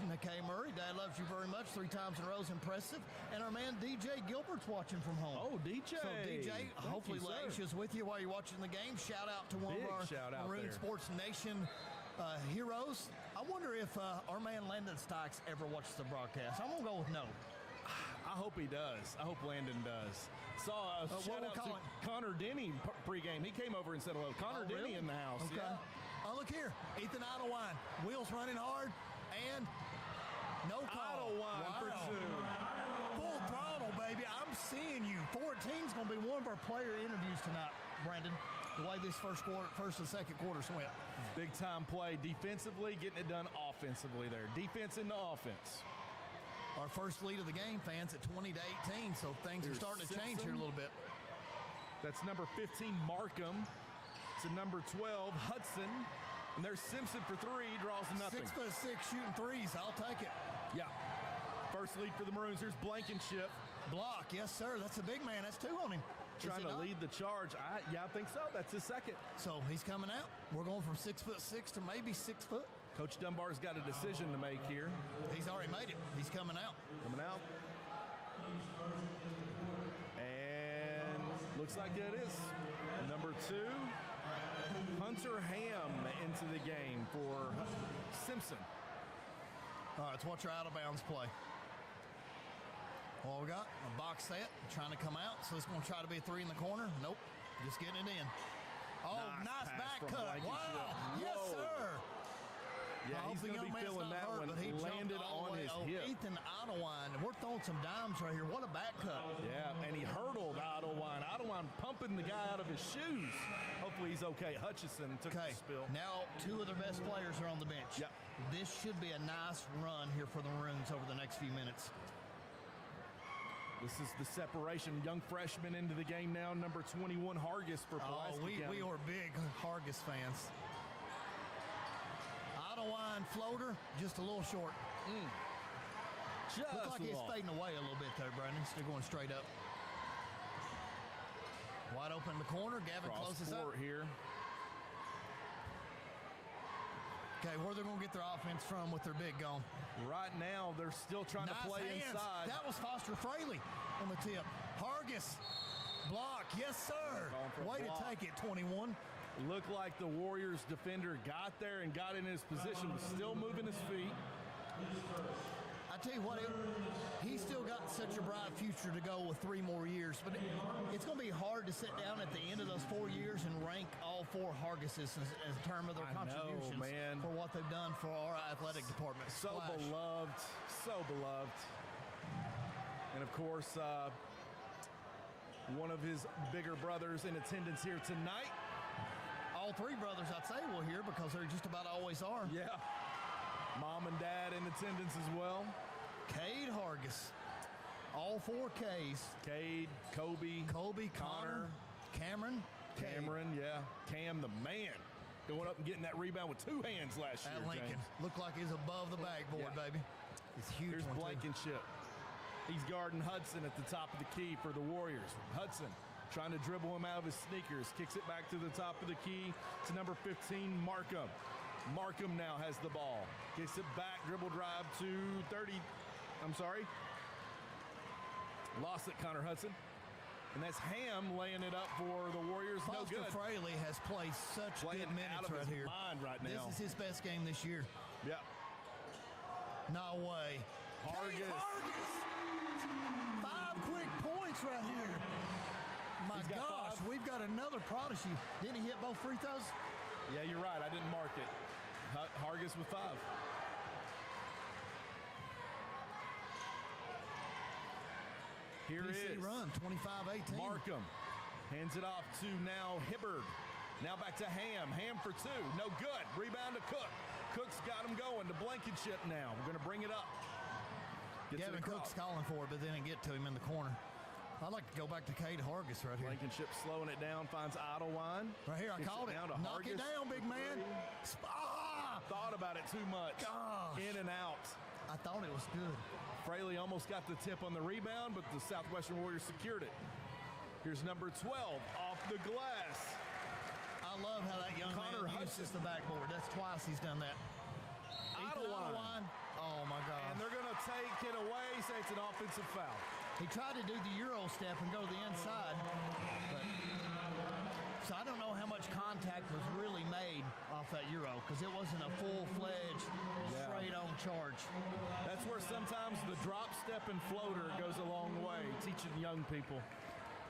Nikkei Murray, Dad loves you very much. 3 times in a row is impressive. And our man DJ Gilbert's watching from home. Oh, DJ. So DJ, hopefully Laisha's with you while you're watching the game. Shout out to one of our Maroon Sports Nation heroes. I wonder if our man Landon Stykes ever watches the broadcast. I'm going to go with no. I hope he does. I hope Landon does. Saw a shout out to Connor Denny pregame. He came over and said hello. Connor Denny in the house. Okay. Yeah. Oh, look here. Ethan Idan. Wheels running hard. And No call. Idlewind for two. Full throttle, baby. I'm seeing you. 14's going to be one of our player interviews tonight, Brandon. The way this first and second quarters went. Big time play defensively, getting it done offensively there. Defense into offense. Our first lead of the game, fans, at 20-18, so things are starting to change here a little bit. That's number 15, Markham. To number 12, Hudson. And there's Simpson for three, draws nothing. 6'6", shooting threes. I'll take it. Yeah. First lead for the Maroons. Here's Blankenship. Block, yes, sir. That's a big man. That's two on him. Trying to lead the charge. I think so. That's his second. So he's coming out. We're going from 6'6" to maybe 6 foot. Coach Dunbar's got a decision to make here. He's already made it. He's coming out. Coming out. And looks like it is. Number 2, Hunter Ham into the game for Simpson. All right, let's watch our out-of-bounds play. Well, we got a box set, trying to come out. So it's going to try to be a three in the corner. Nope, just getting it in. Oh, nice back cut. Wow, yes, sir. Yeah, he's going to be feeling that one. He landed on his hip. Ethan Idan, we're throwing some dimes right here. What a back cut. Yeah, and he hurdled Idlewind. Idlewind pumping the guy out of his shoes. Hopefully he's okay. Hutchison took the spill. Now 2 of their best players are on the bench. Yep. This should be a nice run here for the Maroons over the next few minutes. This is the separation. Young freshman into the game now. Number 21, Hargis for Pulaski County. We are big Hargis fans. Idlewind floater, just a little short. Looks like it's fading away a little bit there, Brandon. Still going straight up. Wide open in the corner. Gavin closes up. Here. Okay, where they're going to get their offense from with their big gone? Right now, they're still trying to play inside. That was Foster Fraley on the tip. Hargis, block, yes, sir. Way to take it, 21. Looked like the Warriors defender got there and got in his position, was still moving his feet. I tell you what, he's still got such a bright future to go with 3 more years, but it's going to be hard to sit down at the end of those 4 years and rank all 4 Hargises as a term of their contributions for what they've done for our athletic department. So beloved, so beloved. And of course, one of his bigger brothers in attendance here tonight. All 3 brothers, I'd say, will here because they just about always are. Yeah. Mom and dad in attendance as well. Cade Hargis. All 4 Ks. Cade, Kobe, Connor, Cameron, yeah. Cam, the man. Going up and getting that rebound with 2 hands last year, Lincoln. James. Looked like he's above the backboard, baby. It's huge. Here's Blankenship. He's guarding Hudson at the top of the key for the Warriors. Hudson trying to dribble him out of his sneakers. Kicks it back to the top of the key to number 15, Markham. Markham now has the ball. Gets it back, dribble drive to 30. I'm sorry. Lost it, Connor Hudson. And that's Ham laying it up for the Warriors. No good. Foster Fraley has played such good minutes right here. Mind right now. This is his best game this year. Yep. No way. Hargis. 5 quick points right here. My gosh, we've got another prodigy. Didn't he hit both free throws? Yeah, you're right. I didn't mark it. Hargis with 5. Here PC is run, 25-18. Markham hands it off to now Hibbard. Now back to Ham. Ham for 2. No good. Rebound to Cook. Cook's got him going to Blankenship now. We're going to bring it up. Gavin Cook's calling for it, but they didn't get to him in the corner. I'd like to go back to Cade Hargis right here. Blankenship slowing it down, finds Idlewind. Right here, I called it. Knock it down, big man. Thought about it too much. Gosh. In and out. I thought it was good. Fraley almost got the tip on the rebound, but the Southwestern Warriors secured it. Here's number 12 off the glass. I love how that young man uses the backboard. That's twice he's done that. Idlewind. Oh, my God. And they're going to take it away, say it's an offensive foul. He tried to do the Euro step and go to the inside. So I don't know how much contact was really made off that Euro because it wasn't a full-fledged, straight-on charge. That's where sometimes the drop step and floater goes a long way, teaching young people.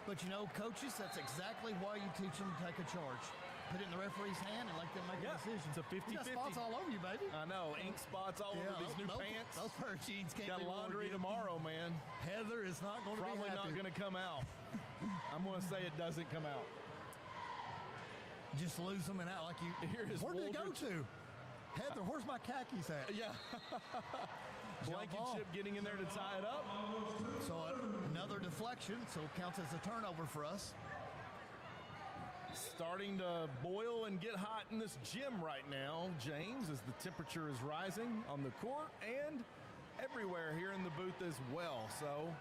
But, you know, coaches, that's exactly why you teach them to take a charge. put it in the referee's hand and let them make a decision. It's a 50-50. You got spots all over you, baby. I know, ink spots all over these new pants. Those pair of jeans can't Got be worn laundry again. tomorrow, man. Heather is not going to be Probably happy. not going to come out. I'm going to say it doesn't come out. Just lose them and out like you. Where did they go to? Heather, where's my khakis at? Yeah. Blankenship getting in there to tie it up. So another deflection, so it counts as a turnover for us. Starting to boil and get hot in this gym right now, James, as the temperature is rising on the court and everywhere here in the booth as well. So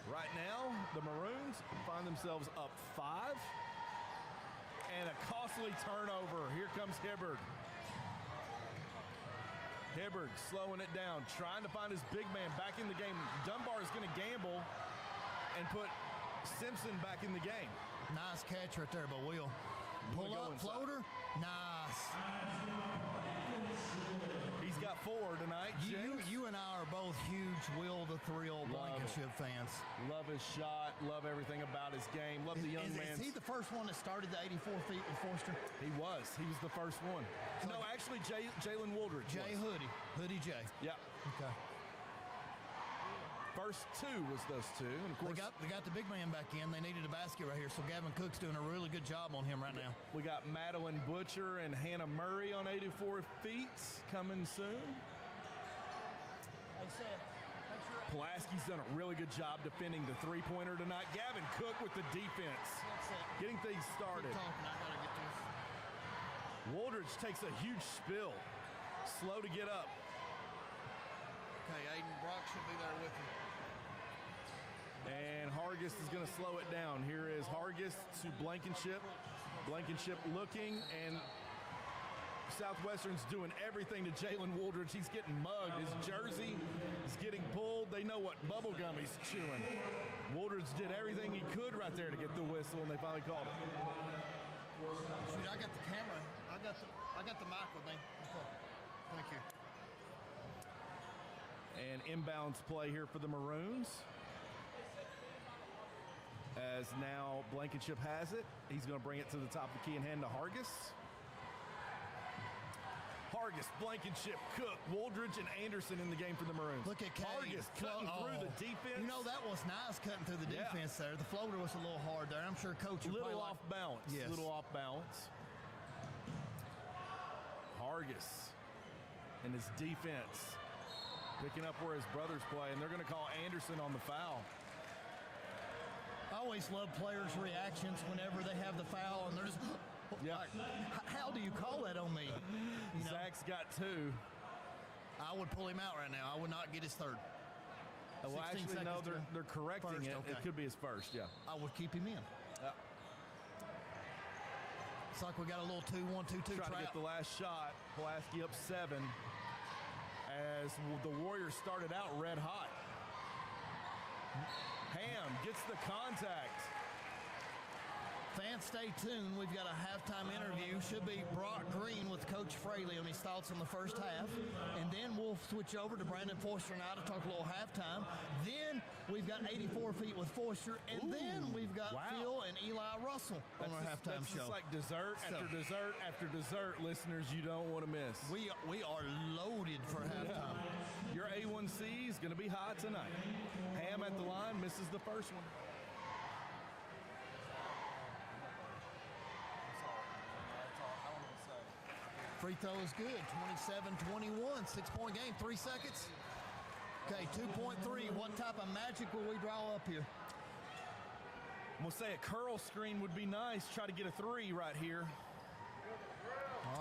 right now, the Maroons find themselves up 5. And a costly turnover. Here comes Hibbard. Hibbard slowing it down, trying to find his big man back in the game. Dunbar is going to gamble and put Simpson back in the game. Nice catch right there, but Will. Pull up, floater. Nice. He's got 4 tonight. You and I are both huge Will the Thrill Blankenship fans. Love his shot. Love everything about his game. Love the young man. Is he the first one that started the 84 feet with Forster? He was. He was the first one. No, actually, Jalen Wooldridge. Jay was. Hoodie Jay. Yeah. Okay. First 2 was those 2. And of course, they got the big man back in. They needed a basket right here, so Gavin Cook's doing a really good job on him right now. We got Madeline Butcher and Hannah Murray on 84 feet coming soon. Pulaski's done a really good job defending the three-pointer tonight. Gavin Cook with the defense, getting things started. Keep talking, I gotta get this. Wooldridge takes a huge spill. Slow to get up. Okay, Aiden Brock should be there with him. And Hargis is going to slow it down. Here is Hargis to Blankenship. Blankenship looking, and Southwestern's doing everything to Jalen Wooldridge. He's getting mugged. His jersey is getting pulled. They know what bubble gum he's chewing. Wooldridge did everything he could right there to get the whistle, and they finally called it. Shoot, I got the camera. I got the mic with me. Okay. Thank you. And inbounds play here for the Maroons. As now Blankenship has it. He's going to bring it to the top of the key and hand to Hargis. Hargis, Blankenship, Cook, Wooldridge, and Anderson in the game for the Maroons. Look at Hargis cutting through the defense. You know, that was nice cutting through the defense there. The floater was a little hard there. I'm sure Coach A little off balance. Yes. Little off balance. Hargis and his defense picking up where his brothers play, and they're going to call Anderson on the foul. I always love players' reactions whenever they have the foul, and they're just, like, how do you call that on me? You know? Zach's got 2. I would pull him out right now. I would not get his third. Well, actually, no, they're correcting First, it. okay. It could be his first, yeah. I would keep him in. It's like we got a little 2-1-2-2 Try to get the last shot. Pulaski up 7 as the Warriors started out red hot. Ham gets the contact. Fans, stay tuned. We've got a halftime interview. Should be Brock Green with Coach Fraley on his thoughts on the first half. And then we'll switch over to Brandon Forster and I to talk a little halftime. Then we've got 84 feet with Forster. And then we've got Phil and Eli Russell on our halftime show. It's like dessert after dessert after dessert, listeners, you don't want to miss. We are loaded for halftime. Your A1C is going to be hot tonight. Ham at the line, misses the first one. Free throw is good. 27-21, 6-point game, 3 seconds. Okay, 2.3. What type of magic will we draw up here? I'm going to say a curl screen would be nice. Try to get a 3 right here.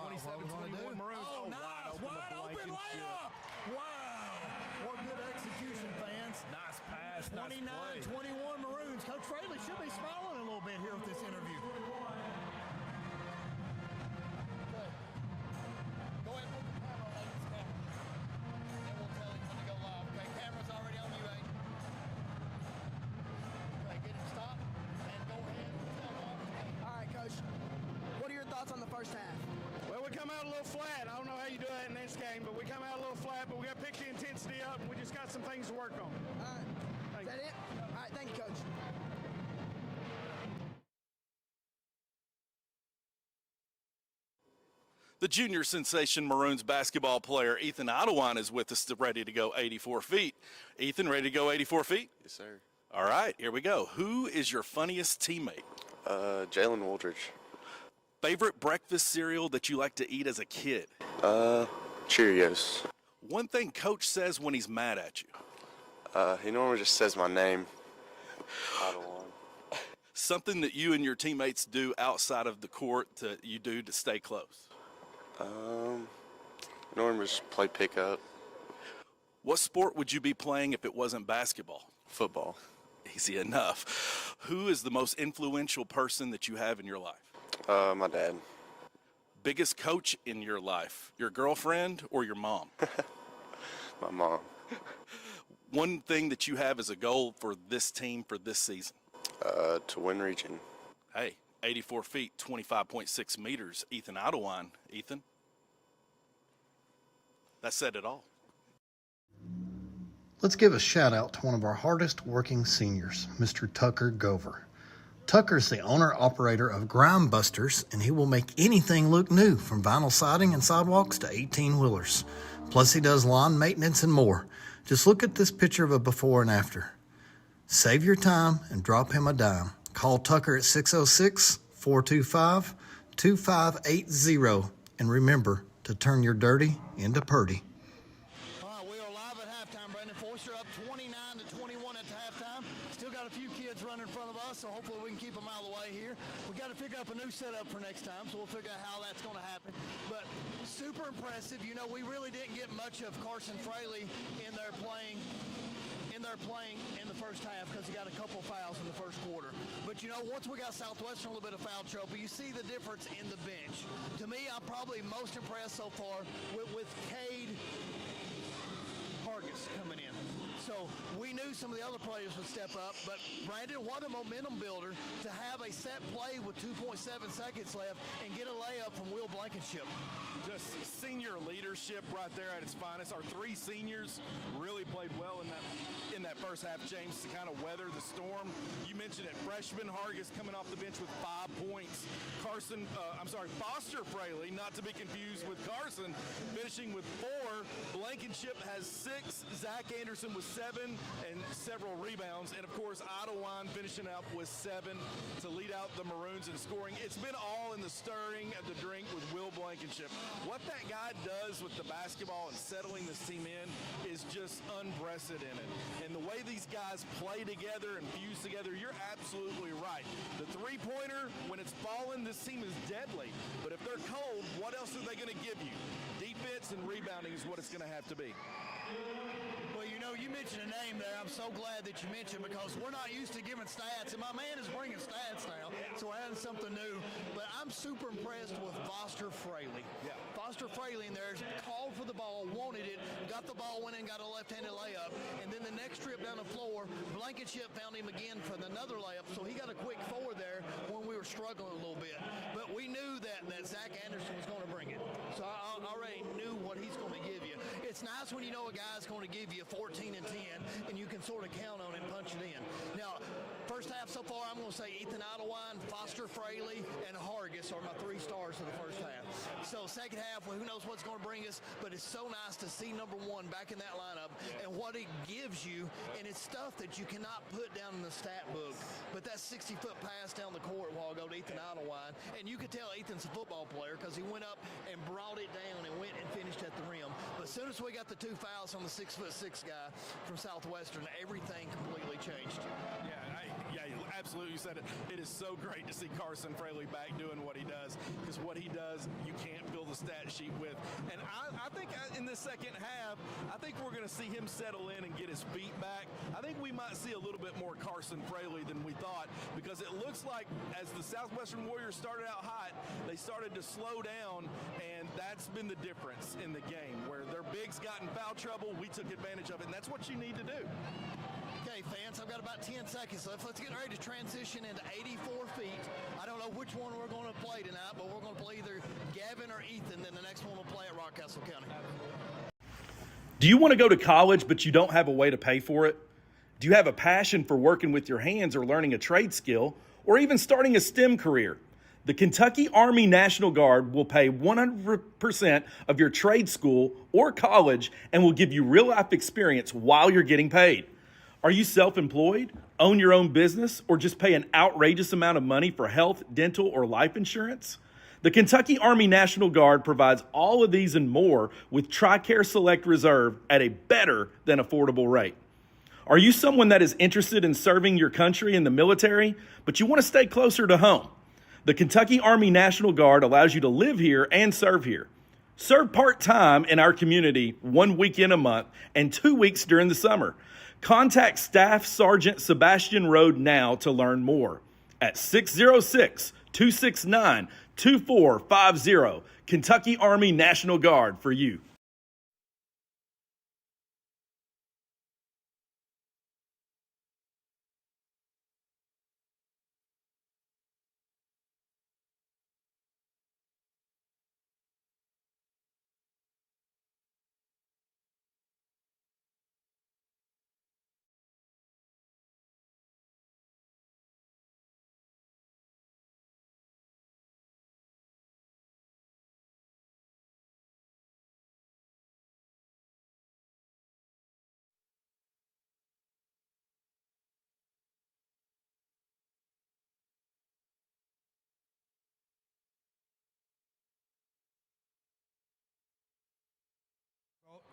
27-21 Maroons. Oh, nice. Wide open layup. Wow. What good execution, fans. Nice pass. 29-21 Maroons. Coach Fraley should be smiling a little bit here with this interview. On the first half? Well, we come out a little flat. I don't know how you do that in this game, but we come out a little flat, but we got to pick the intensity up, and we just got some things to work on. All right. Is that it? All right. Thank you, Coach. The junior sensation Maroons basketball player Ethan Idan is with us, ready to go 84 feet. Ethan, ready to go 84 feet? Yes, sir. All right, here we go. Who is your funniest teammate? Jalen Woldridge. Favorite breakfast cereal that you like to eat as a kid? Cheerios. One thing Coach says when he's mad at you? He normally just says my name. Idan. Something that you and your teammates do outside of the court that you do to stay close? Normally just play pickup. What sport would you be playing if it wasn't basketball? Football. Easy enough. Who is the most influential person that you have in your life? My dad. Biggest coach in your life? Your girlfriend or your mom? My mom. One thing that you have as a goal for this team for this season? To win region. Hey, 84 feet, 25.6 meters, Ethan Idan. Ethan? That said it all. Let's give a shout out to one of our hardest working seniors, Mr. Tucker Gover. Tucker's the owner-operator of Grime Busters, and he will make anything look new, from vinyl siding and sidewalks to 18-wheelers. Plus, he does lawn maintenance and more. Just look at this picture of a before and after. Save your time and drop him a dime. Call Tucker at 606-425-2580, and remember to turn your dirty into purdy. All right, we are live at halftime. Brandon Forster up 29-21 at halftime. Still got a few kids running in front of us, so hopefully we can keep them out of the way here. We got to figure up a new setup for next time, so we'll figure out how that's going to happen. But super impressive. You know, we really didn't get much of Carson Fraley in there playing in the first half because he got a couple fouls in the first quarter. But, you know, once we got Southwestern a little bit of foul trouble, you see the difference in the bench. To me, I'm probably most impressed so far with Cade Hargis coming in. So we knew some of the other players would step up, but Brandon, what a momentum builder to have a set play with 2.7 seconds left and get a layup from Will Blankenship. Just senior leadership right there at its finest. Our three seniors really played well in that first half, James, to kind of weather the storm. You mentioned it, freshman Hargis coming off the bench with 5 points. Foster Fraley, not to be confused with Carson, finishing with 4. Blankenship has 6. Zach Anderson with 7 and several rebounds. And, of course, Idan finishing up with 7 to lead out the Maroons in scoring. It's been all in the stirring of the drink with Will Blankenship. What that guy does with the basketball and settling this team in is just unprecedented. And the way these guys play together and fuse together, you're absolutely right. The three-pointer, when it's falling, this team is deadly. But if they're cold, what else are they going to give you? Defense and rebounding is what it's going to have to be. Well, you know, you mentioned a name there. I'm so glad that you mentioned, because we're not used to giving stats, and my man is bringing stats now, so we're adding something new. But I'm super impressed with Foster Fraley. Yeah. Foster Fraley in there called for the ball, wanted it, got the ball, went in, got a left-handed layup, and then the next trip down the floor, Blankenship found him again for another layup, so he got a quick forward there when we were struggling a little bit. But we knew that Zach Anderson was going to bring it, so I already knew what he's going to give you. It's nice when you know a guy's going to give you 14 and 10, and you can sort of count on it and punch it in. Now, first half so far, I'm going to say Ethan Idan, Foster Fraley, and Hargis are my 3 stars of the first half. So second half, well, who knows what's going to bring us, but it's so nice to see number 1 back in that lineup and what it gives you, and it's stuff that you cannot put down in the stat book. But that 60-foot pass down the court a while ago to Ethan Idan, and you could tell Ethan's a football player because he went up and brought it down and went and finished at the rim. But as soon as we got the 2 fouls on the 6'6" guy from Southwestern, everything completely changed. Yeah, absolutely. You said it. It is so great to see Carson Fraley back doing what he does, because what he does, you can't fill the stat sheet with. And I think in this second half, I think we're going to see him settle in and get his feet back. I think we might see a little bit more Carson Fraley than we thought, because it looks like as the Southwestern Warriors started out hot, they started to slow down, and that's been the difference in the game, where their bigs got in foul trouble. We took advantage of it, and that's what you need to do. Okay, fans, I've got about 10 seconds left. Let's get ready to transition into 84 feet. I don't know which one we're going to play tonight, but we're going to play either Gavin or Ethan, then the next one we'll play at Rockcastle County. Do you want to go to college but you don't have a way to pay for it? Do you have a passion for working with your hands or learning a trade skill or even starting a STEM career? The Kentucky Army National Guard will pay 100% of your trade school or college and will give you real-life experience while you're getting paid. Are you self-employed, own your own business, or just pay an outrageous amount of money for health, dental, or life insurance? The Kentucky Army National Guard provides all of these and more with TRICARE Select Reserve at a better than affordable rate. Are you someone that is interested in serving your country in the military, but you want to stay closer to home? The Kentucky Army National Guard allows you to live here and serve here. Serve part-time in our community 1 weekend a month and 2 weeks during the summer. Contact Staff Sergeant Sebastian Rode now to learn more at 606-269-2450. Kentucky Army National Guard for you.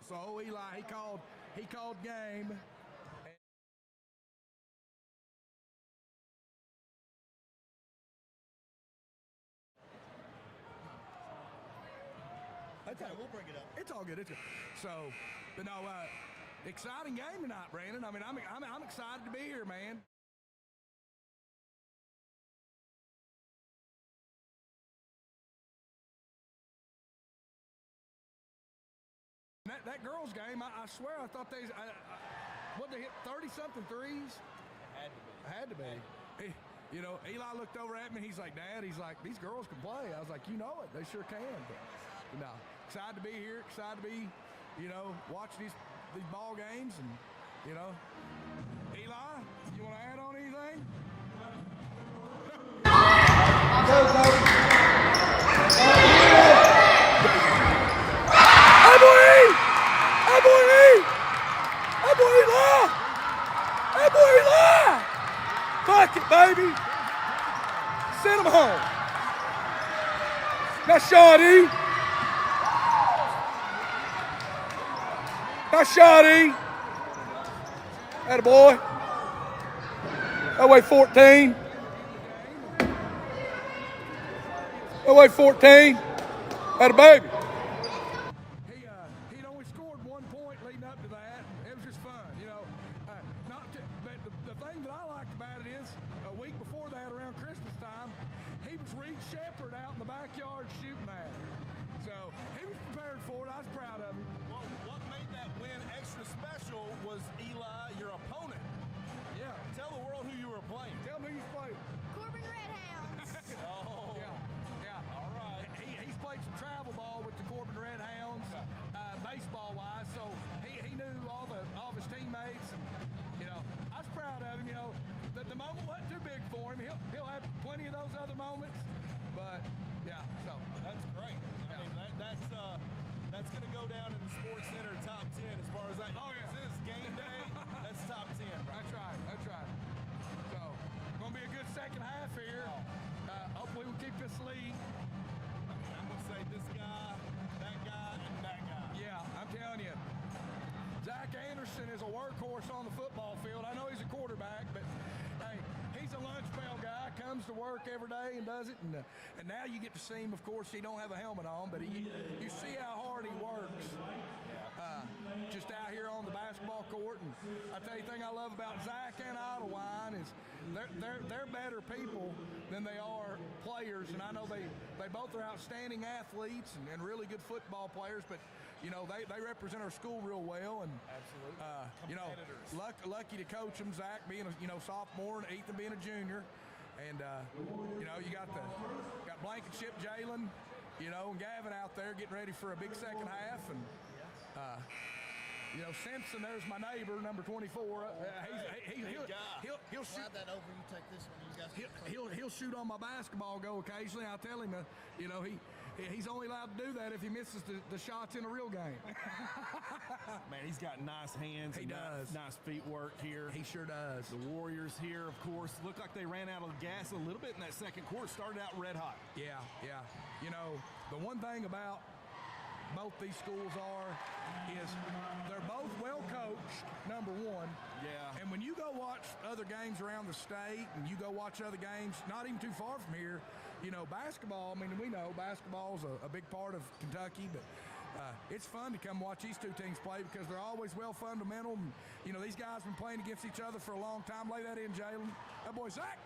So Eli, he called game. Okay, we'll bring it up. It's all good. It's good. So, but no, exciting game tonight, Brandon. I mean, I'm excited to be here, man. That girls' game, I swear, I thought they hit 30-something threes? Had to be. You know, Eli looked over at me. He's like, Dad, he's like, these girls can play. I was like, you know it. They sure can. But, you know, excited to be here. Excited to be, you know, watch these ball games. And, you know, Eli, you want to add on anything? Fuck it, baby. Send him home. Nice shot, E. Nice shot, E. Attaboy. That way 14. That way 14. Atta baby. He'd only scored 1 point leading up to that. It was just fun, you know. But the thing that I liked about it is a week before that, around Christmas time, he was Reed Shepherd out in the backyard shooting at it. So he was prepared for it. I was proud of him. Well, what made that win extra special was Eli, your opponent. Yeah. Tell the world who you were playing. Tell me who you played. Corbin Redhounds. Oh. Yeah. All right. He's played some travel ball with the Corbin Redhounds, baseball-wise, so he knew all of his teammates. And, you know, I was proud of him. You know, the moment wasn't too big for him. He'll have plenty of those other moments, but yeah. So that's great. I mean, that's going to go down in the Sports Center top 10 as far as that. Oh yeah. This is game day. That's top 10. Bro. That's right. So gonna be a good second half here. Hopefully we'll keep this lead. I'm going to say this guy, that guy, and that guy. Yeah, I'm telling you. Zach Anderson is a workhorse on the football field. I know he's a quarterback, but hey, he's a lunch pail guy. Comes to work every day and does it. And now you get to see him. Of course, he don't have a helmet on, but you see how hard he works. Just out here on the basketball court. And I tell you the thing I love about Zach and Idawine is they're better people than they are players. And I know they both are outstanding athletes and really good football players, but you know, they represent our school real well. And absolutely, you know, lucky to coach them. Zach being a sophomore and Ethan being a junior. And you know, you got Blankenship, Jalen, you know, and Gavin out there getting ready for a big second half. And Simpson, there's my neighbor, number 24. He'll shoot. Slide that over. You take this one. You guys. He'll shoot on my basketball goal occasionally. I tell him, he's only allowed to do that if he misses the shots in a real game. Man, he's got nice hands. He does. Nice feet work here. He sure does. The Warriors here, of course, look like they ran out of gas a little bit in that second quarter. Started out red hot. Yeah. The one thing about both these schools is they're both well coached, number one. Yeah. And when you go watch other games around the state and you go watch other games not even too far from here, basketball, we know basketball's a big part of Kentucky, but it's fun to come watch these two teams play because they're always well fundamental. And, these guys have been playing against each other for a long time. Lay that in, Jalen. That boy, Zach.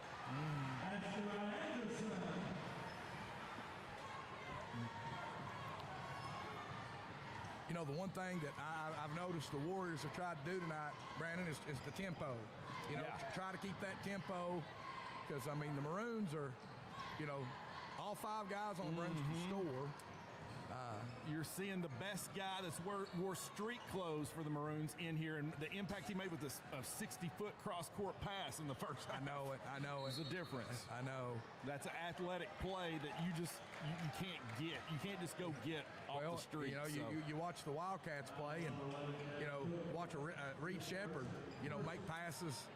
The one thing that I've noticed the Warriors have tried to do tonight, Brandon, is the tempo. Try to keep that tempo because, the Maroons are, all five guys on the Maroons can score. You're seeing the best guy that's wore street clothes for the Maroons in here, and the impact he made with a 60-foot cross-court pass in the first half. I know it. There's a difference. I know. That's an athletic play that you can't get. You can't just go get off the street. You watch the Wildcats play and, watch Reed Shepherd, make passes.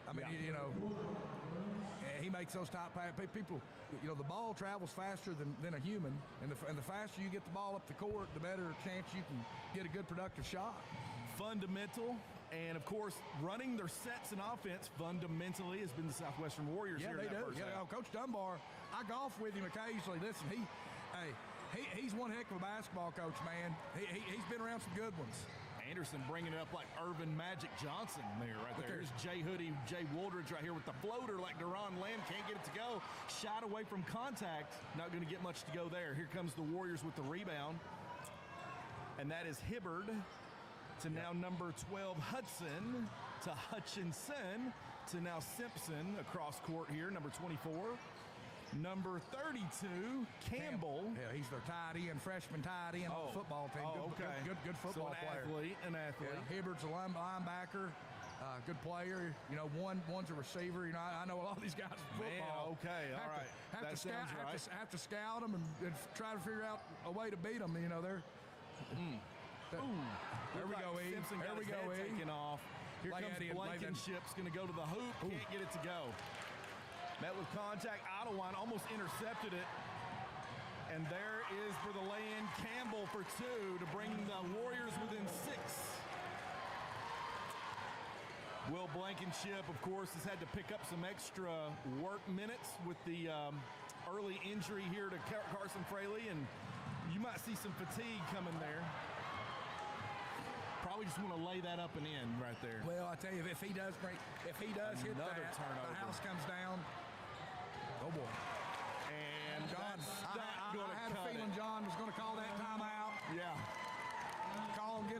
He makes those top passes. People, the ball travels faster than a human, and the faster you get the ball up the court, the better chance you can get a good productive shot. Fundamental, and of course, running their sets and offense fundamentally has been the Southwestern Warriors here. They do. Coach Dunbar, I golf with him occasionally. Listen, he's one heck of a basketball coach, man. He's been around some good ones. Anderson bringing it up like Irvin Magic Johnson there, right there. There's Jay Hoodie, Jay Woldridge right here with the floater like Deron Lamb. Can't get it to go. Shot away from contact. Not going to get much to go there. Here comes the Warriors with the rebound. And that is Hibbard to now number 12, Hudson, to Hutchinson, to now Simpson across court here, number 24. Number 32, Campbell. Yeah, he's their tight end, freshman tight end on the football team. Good football player. An athlete. Yeah, Hibbard's a linebacker. Good player. One's a receiver. I know a lot of these guys in football. Have to scout them and try to figure out a way to beat them. They're. There we go, E. There we go, E. Taken off. Here comes Blankenship's going to go to the hoop. Can't get it to go. Met with contact. Ottawa almost intercepted it. And there is for the lay-in Campbell for two to bring the Warriors within 6. Will Blankenship, of course, has had to pick up some extra work minutes with the early injury here to Carson Fraley, and you might see some fatigue coming there. Probably just want to lay that up and in right there. Well, I tell you, if he does hit that, turnover. The house comes down. Oh boy! And John, I had a feeling John was going to call that timeout. Yeah. Call him, get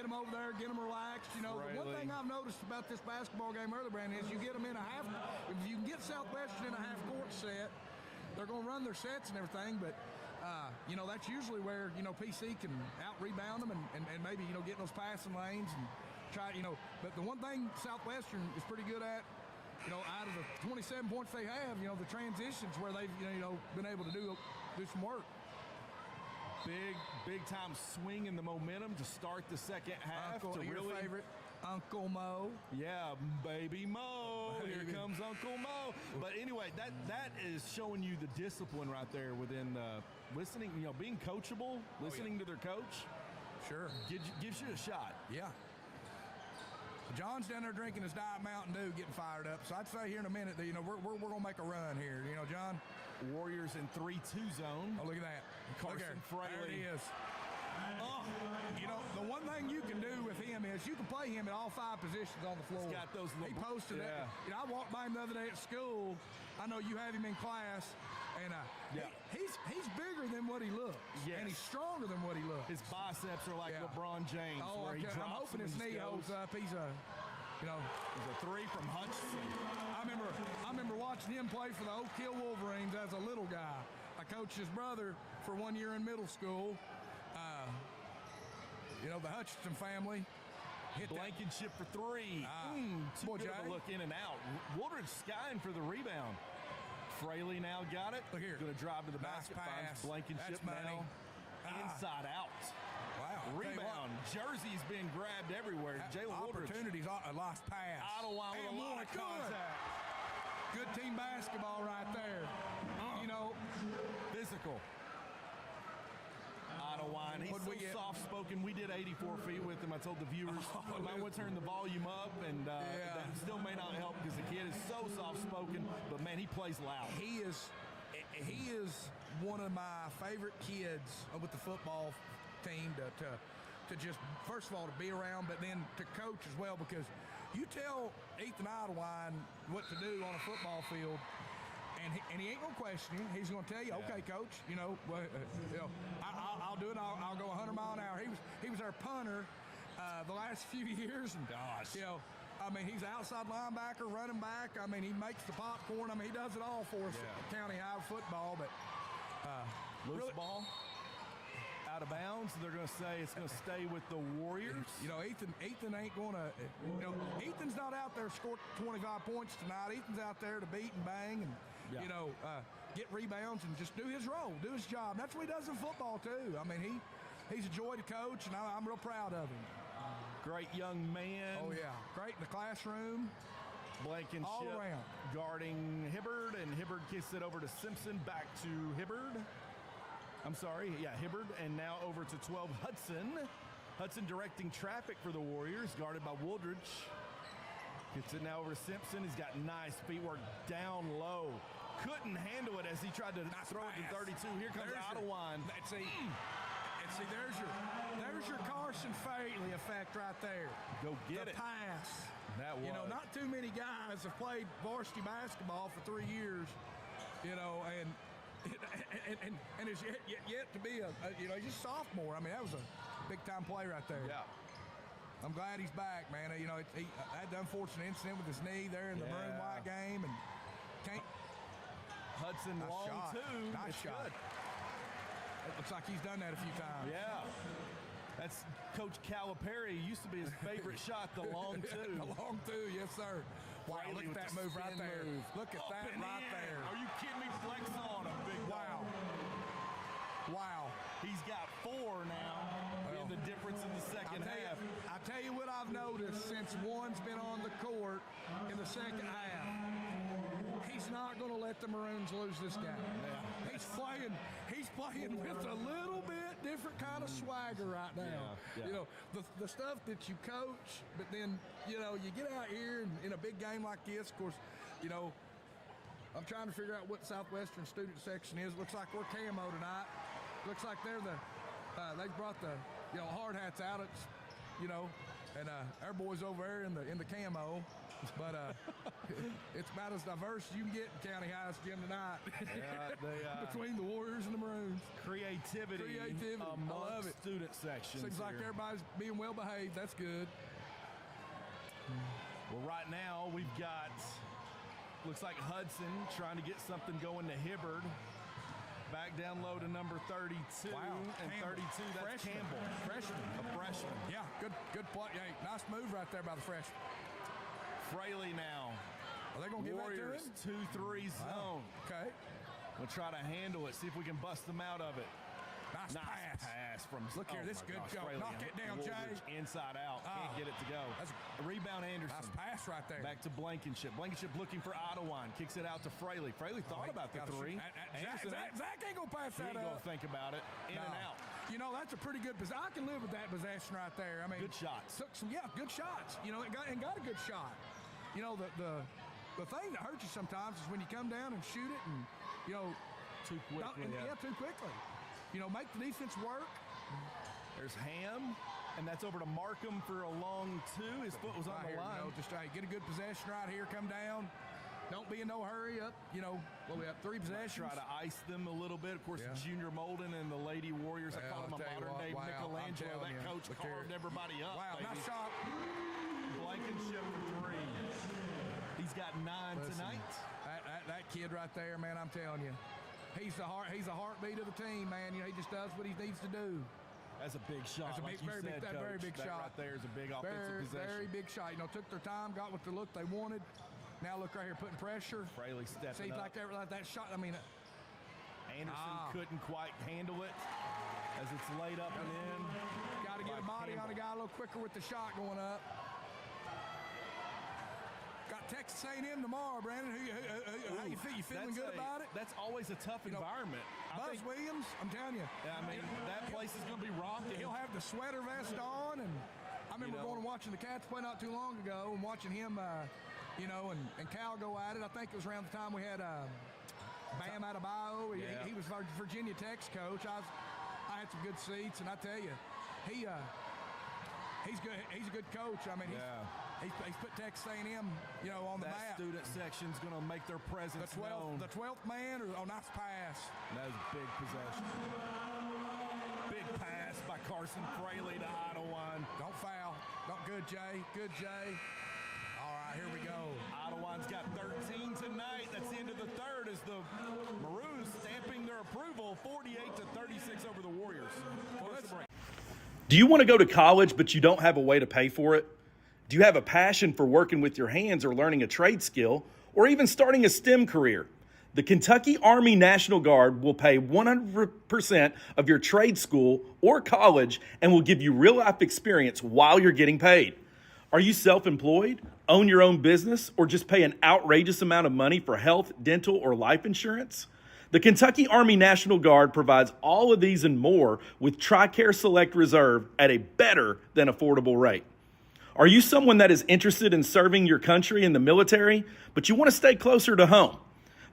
him over there, get him relaxed. The one thing I've noticed about this basketball game earlier, Brandon, is you get them in a half. If you can get Southwestern in a half-court set, they're going to run their sets and everything, but. That's usually where, PC can out-rebound them and maybe, get in those passing lanes and try, But the one thing Southwestern is pretty good at, out of the 27 points they have, the transitions where they've, been able to do some work. Big time swing in the momentum to start the second half. Your favorite, Uncle Mo. Yeah, baby Mo. Baby. Here comes Uncle Mo. But anyway, that is showing you the discipline right there within listening, being coachable, listening to their coach. Sure. Gives you a shot. Yeah. John's down there drinking his Diet Mountain Dew, getting fired up. So I'd say here in a minute that, we're going to make a run here. John? Warriors in 3-2 zone. Oh, look at that. Carson Fraley. There it is. The one thing you can do with him is you can play him at all 5 positions on the floor. He's got those. He posted it. I walked by him the other day at school. I know you have him in class. And he's bigger than what he looks. Yes. And he's stronger than what he looks. His biceps are like LeBron James. Oh, where he drops I'm hoping his knee holds up. He's a three from Hutchinson. I remember watching him play for the Oak Hill Wolverines as a little guy. I coached his brother for 1 year in middle school. the Hutchinson family hit that. Blankenship for three. Too Boy, good of Jay. a look in and out. Woodridge skying for the rebound. Fraley now got it. Look here. Going to drive to the Nice basket. pass. Finds Blankenship That's money. now. Inside out. Wow. I'll tell you Rebound. Jersey's being grabbed everywhere. what, Jalen Woodridge. opportunities, lost pass. Idlewild with And a lot more of good. contact. Good team basketball right there. Physical. Idlewild. He's What'd so we get? soft-spoken. We did 84 feet with him. I told the viewers I might want to turn the volume up, and that still may not help because the kid is so soft-spoken. But, man, he plays loud. He is one of my favorite kids with the football team to just, first of all, to be around, but then to coach as well, because you tell Ethan Idan what to do on a football field, and he ain't gonna question you. He's gonna tell you, okay, coach, I'll do it. I'll go 100 mile an hour. He was our punter the last few years, and he's outside linebacker, running back. He makes the popcorn. He does it all for us at County High football. But Loose ball. Out of bounds. They're going to say it's going to stay with the Warriors. Ethan ain't going to. Ethan's not out there to score 25 points tonight. Ethan's out there to beat and bang and get rebounds and just do his role, do his job. That's what he does in football too. He's a joy to coach, and I'm real proud of him. Great young man. Oh yeah, great in the classroom. Blankenship all around guarding Hibbard, and Hibbard kicks it over to Simpson. Back to Hibbard. Hibbard, and now over to 12, Hudson. Hudson directing traffic for the Warriors, guarded by Woodridge. Gets it now over to Simpson. He's got nice feet work down low. Couldn't handle it as he tried to throw it to 32. Here comes Idlewild. See, there's your Carson Faley effect right there. Go get it. The pass. That was. Not too many guys have played varsity basketball for 3 years, and is yet to be he's just sophomore. That was a big time play right there. Yeah. I'm glad he's back, man. He had the unfortunate incident with his knee there in the maroon white game, and can't. Hudson Nice long shot. two. Nice It's shot. good. It looks like he's done that a few times. Yeah. That's Coach Calipari. Used to be his favorite shot, the long two. The long two, yes, sir. Wow, Fraley look with at that the move right spin there. move. Look at Up that and right in. there. Are you kidding me? Flex on a big Wow. Wow. He's got 4 now, being the difference in the second half. I tell you what I've noticed since one's been on the court in the second half. He's not going to let the Maroons lose this game. Yeah. He's playing with a little bit different kind of swagger right now. Yeah. The stuff that you coach, but then you get out here and in a big game like this. Of course, I'm trying to figure out what Southwestern student section is. Looks like we're camo tonight. Looks like they're they brought the hard hats out. It's and our boys over there in the camo. But it's about as diverse as you can get in County High's gym tonight. Between the Warriors and the Maroons. Creativity amongst I love it. student sections. Seems like everybody's being well behaved. That's good. Well, right now we've got, looks like Hudson trying to get something going to Hibbard. Back down low to number 32. Wow. And Campbell. 32, that's Freshman. Campbell. A freshman. Yeah, good play. Hey, nice move right there by the freshman. Fraley now. Are they going to give that to him? Warriors 2-3 zone. Okay. We'll try to handle it, see if we can bust them out of it. Nice pass from. Look here, this good go. Fraley. Knock it down, Woodridge Jay. Inside out. Can't get it to go. That's a rebound, Anderson. Nice pass right there. Back to Blankenship. Blankenship looking for Idlewild. Kicks it out to Fraley. Fraley thought about the three. Zach ain't going to pass that He ain't up. going to think about it. In and out. That's a pretty good possession. I can live with that possession right there. Good shots. Took some, good shots. And got a good shot. The thing that hurts you sometimes is when you come down and shoot it and, too quickly. Too quickly. Make the defense work. There's Ham, and that's over to Markham for a long two. His foot was on the line. Just get a good possession right here. Come down. Don't be in no hurry. Up. We have 3 possessions. Try to ice them a little bit. Of course, Junior Molden and the Lady Warriors. I call them a modern-day Michelangelo. That coach carved everybody up. Wow, baby. nice shot. Blankenship for 3. He's got 9 tonight. That kid right there, man, I'm telling you. He's the heartbeat of the team, man. He just does what he needs to do. That's a big shot. That's a like big, you said, Coach. very big that shot. Right there is a big offensive possession. Very big shot. You know, took their time, got what the look they wanted. Now look right here, putting pressure. Fraley stepping See, up. like that shot. I mean, Anderson couldn't quite handle it as it's laid up and in. got to get a body on a guy a little quicker with the shot going up. Got Texas A&M tomorrow, Brandon. How you feel? You feeling good about it? That's always a tough environment. Buzz Williams, I'm telling you. Yeah, I mean, that place is going to be rocking. He'll have the sweater vest on, and I remember going and watching the Cats play not too long ago, and watching him, you know, and Cal go at it. I think it was around the time we had Bam out of Bio. He was our Virginia Tech's coach. I had some good seats, and I tell you, he's good. He's a good coach. I mean, he's put Texas A&M, you know, on the map. That student section's going to make their presence known. The 12th man, nice pass. That was a big possession. Big pass by Carson Fraley to Idan. Don't foul. Good, Jay. Good, Jay. All right, here we go. Idan's got 13 tonight. That's the end of the third as the Maroons stamping their approval 48-36 over the Warriors. Do you want to go to college but you don't have a way to pay for it? Do you have a passion for working with your hands or learning a trade skill or even starting a STEM career? The Kentucky Army National Guard will pay 100% of your trade school or college and will give you real-life experience while you're getting paid. Are you self-employed, own your own business, or just pay an outrageous amount of money for health, dental, or life insurance? The Kentucky Army National Guard provides all of these and more with TRICARE Select Reserve at a better than affordable rate. Are you someone that is interested in serving your country in the military, but you want to stay closer to home?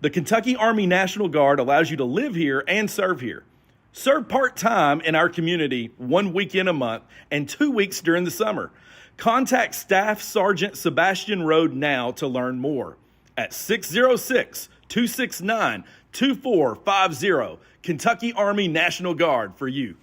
The Kentucky Army National Guard allows you to live here and serve here. Serve part-time in our community 1 weekend a month and 2 weeks during the summer. Contact Staff Sergeant Sebastian Rode now to learn more at 606-269-2450. Kentucky Army National Guard for you.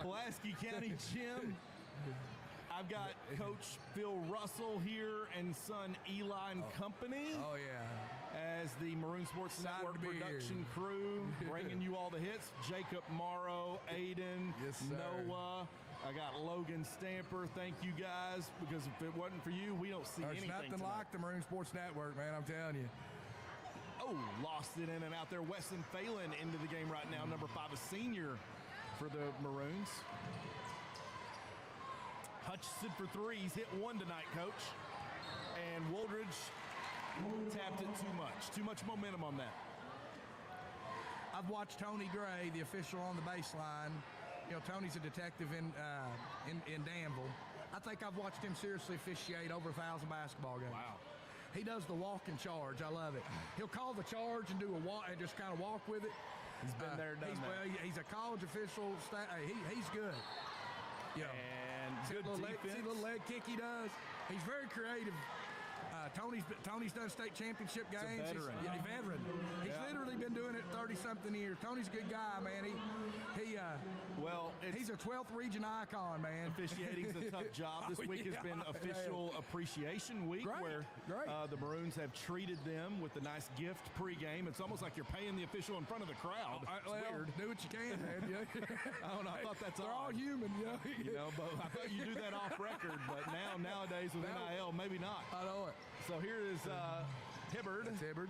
Pulaski County Gym. I've got Coach Phil Russell here and son Eli and company. Oh, yeah. As the Maroon Sports Network production crew, bringing you all the hits. Jacob Morrow, Aiden, Noah. I got Logan Stamper. Thank you guys, because if it wasn't for you, we don't see anything. There's nothing like the Maroon Sports Network, man, I'm telling you. Oh, lost it in and out there. Weston Phelan into the game right now. Number 5, a senior for the Maroons. Hutchison for 3. He's hit 1 tonight, Coach. And Woldridge tapped it too much. Too much momentum on that. I've watched Tony Gray, the official on the baseline. You know, Tony's a detective in Danville. I think I've watched him seriously officiate over 1,000 basketball games. Wow. He does the walk and charge. I love it. He'll call the charge and do a walk and just kind of walk with it. He's been there, done that. Well, he's a college official. He's good. Yeah. And good defense. See the little leg kick he does? He's very creative. Tony's done state championship games. He's a veteran. He's a veteran. He's literally been doing it 30-something years. Tony's a good guy, man. He's a 12th region icon, man. Officiating's a tough job. This week has been Official Appreciation Week, where the Maroons have treated them with a nice gift pregame. It's almost like you're paying the official in front of the crowd. It's weird. Do what you can, man. I don't know. I thought that's They're all human, you know, but I thought you do that off record, but nowadays with NIL, maybe not. I know it. So here is Hibbard. That's Hibbard.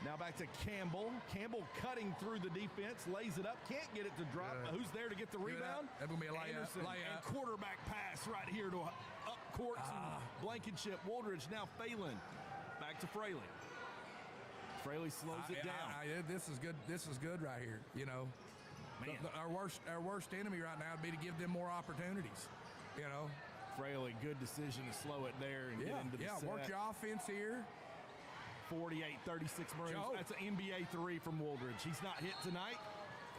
Now back to Campbell. Campbell cutting through the defense, lays it up, can't get it to drop. Who's there to get the rebound? That's going to be a layup. And quarterback pass right here to up court. Blankenship. Woldridge now Phelan. Back to Fraley. Fraley slows it down. This is good. This is good right here. You know, our worst enemy right now would be to give them more opportunities. You know. Fraley, good decision to slow it there and get into the set. Work your offense here. 48-36 Maroons. That's an NBA 3 from Woldridge. He's not hit tonight.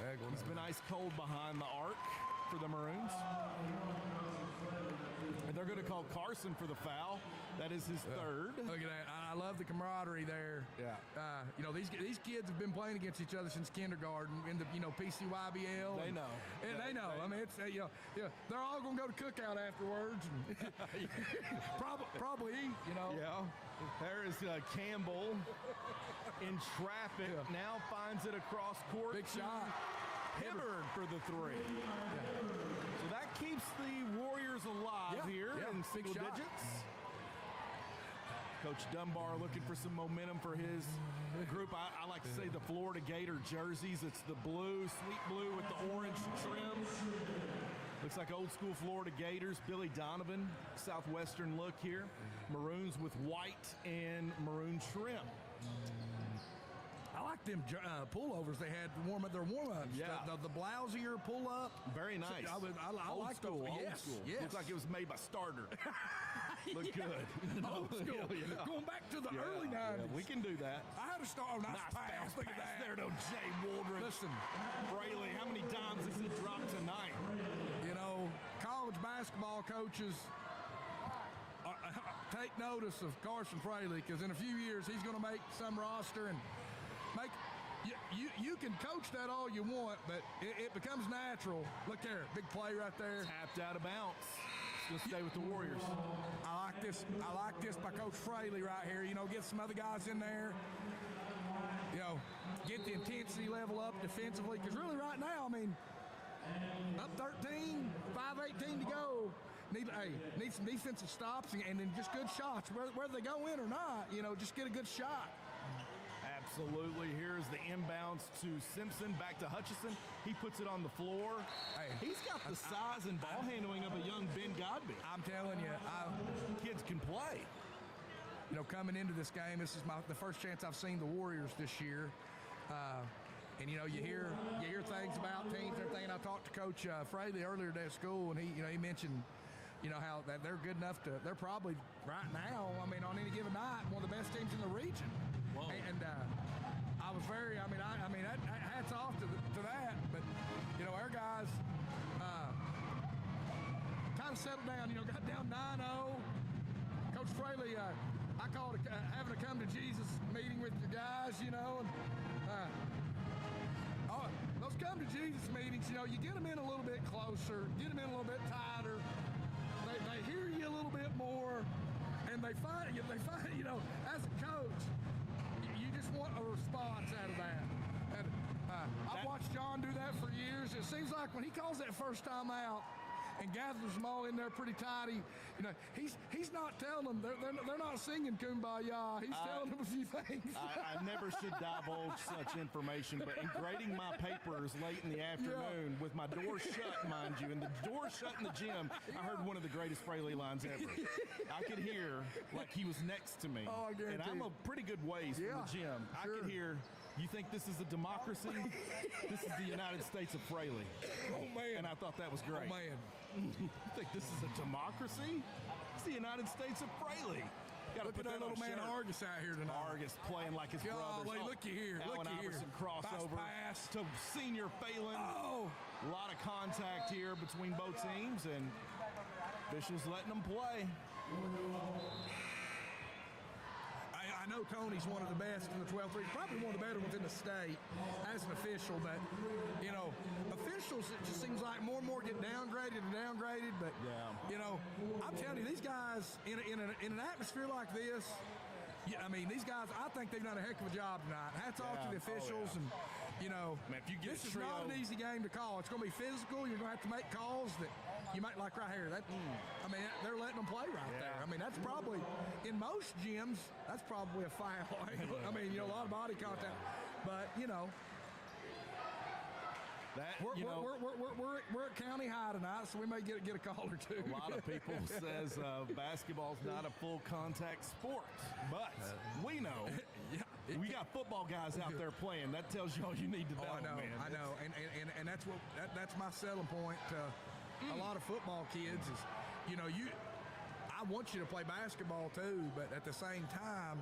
He's been ice cold behind the arc for the Maroons. they're going to call Carson for the foul. That is his third. Look at that. I love the camaraderie there. Yeah. You know, these kids have been playing against each other since kindergarten in the, PCYBL. They know. And they know. I mean, it's, they're all going to go to cookout afterwards. And probably eat, Yeah. There is Campbell in traffic. Now finds it across court. Big shot. Hibbard for the three. So that keeps the Warriors alive here in single digits. Coach Dunbar looking for some momentum for his group. I like to say the Florida Gator jerseys. It's the blue, sweet blue with the orange trim. Looks like old school Florida Gators. Billy Donovan, Southwestern look here. Maroons with white and maroon trim. I like them pullovers they had to warm up their warm-ups. Yeah. The blousier pull-up. Very nice. I old like school, those. old Yes, school. yes. Looks like it was made by Starter. Look good. Old school. Yeah. Going back to the early 90s. Yeah, we can do that. I had a star. Nice pass. Look at pass that. there to Jay Waldron. Listen. Fraley, how many times has he dropped tonight? College basketball coaches take notice of Carson Fraley, because in a few years he's going to make some roster and make. You can coach that all you want, but it becomes natural. Look there, big play right there. Tapped out of bounds. It's going to stay with the Warriors. I like this by Coach Fraley right here. Get some other guys in there. Get the intensity level up defensively, because really right now, up 13, 5:18 to go. Need some defensive stops and then just good shots. Whether they go in or not, just get a good shot. Absolutely. Here's the inbounds to Simpson. Back to Hutchison. He puts it on the floor. He's got the size and ball handling of a young Ben Godby. I'm telling you, kids can play. Coming into this game, this is the first chance I've seen the Warriors this year. And you hear things about teams and everything. And I talked to Coach Fraley earlier today at school, and he mentioned how that they're good enough to. They're probably right now. On any given night, one of the best teams in the region. Whoa. And I was very. Hats off to that. But our guys kind of settled down. Got down 9-0. Coach Fraley, I called it having a come to Jesus meeting with your guys. Those come to Jesus meetings, you get them in a little bit closer, get them in a little bit tighter. They hear you a little bit more, and they find, as a coach, you just want a response out of that. And I've watched John do that for years. It seems like when he calls that first time out and gathers them all in there pretty tight, he's not telling them, they're not singing Kumbaya. He's telling them a few things. I never should divulge such information, but in grading my papers late in the afternoon with my door shut, mind you, and the door shut in the gym, I heard one of the greatest Fraley lines ever. I could hear like he was next to me. Oh, I guarantee. And I'm a pretty good ways from the gym. Sure. I could hear, you think this is a democracy? This is the United States of Fraley. Oh, man. And I thought that was great. Oh, man. You think this is a democracy? It's the United States of Fraley. Look at that little man Argus out here tonight. Argus playing like his brothers. Golly, looky here. Allen Looky here. Iverson crossover Pass. to senior Phelan. Oh. A lot of contact here between both teams, and officials letting them play. I know Tony's one of the best in the 12-3, probably one of the better ones in the state as an official, but, officials, it just seems like more and more get downgraded and downgraded, but, I'm telling you, these guys, in an atmosphere like this, these guys, I think they've done a heck of a job tonight. Hats off to the officials, and, Man, if you get this is not an easy game to call. It's going to be physical. You're going to have to make calls that you might like right here. They're letting them play right there. That's probably, in most gyms, that's probably a foul. A lot of body contact. But, we're at county high tonight, so we may get a call or two. A lot of people says basketball's not a full contact sport, but we know. We got football guys out there playing. That tells you all you need to know. I know, man. I know, and that's my selling point to a lot of football kids is, I want you to play basketball too, but at the same time,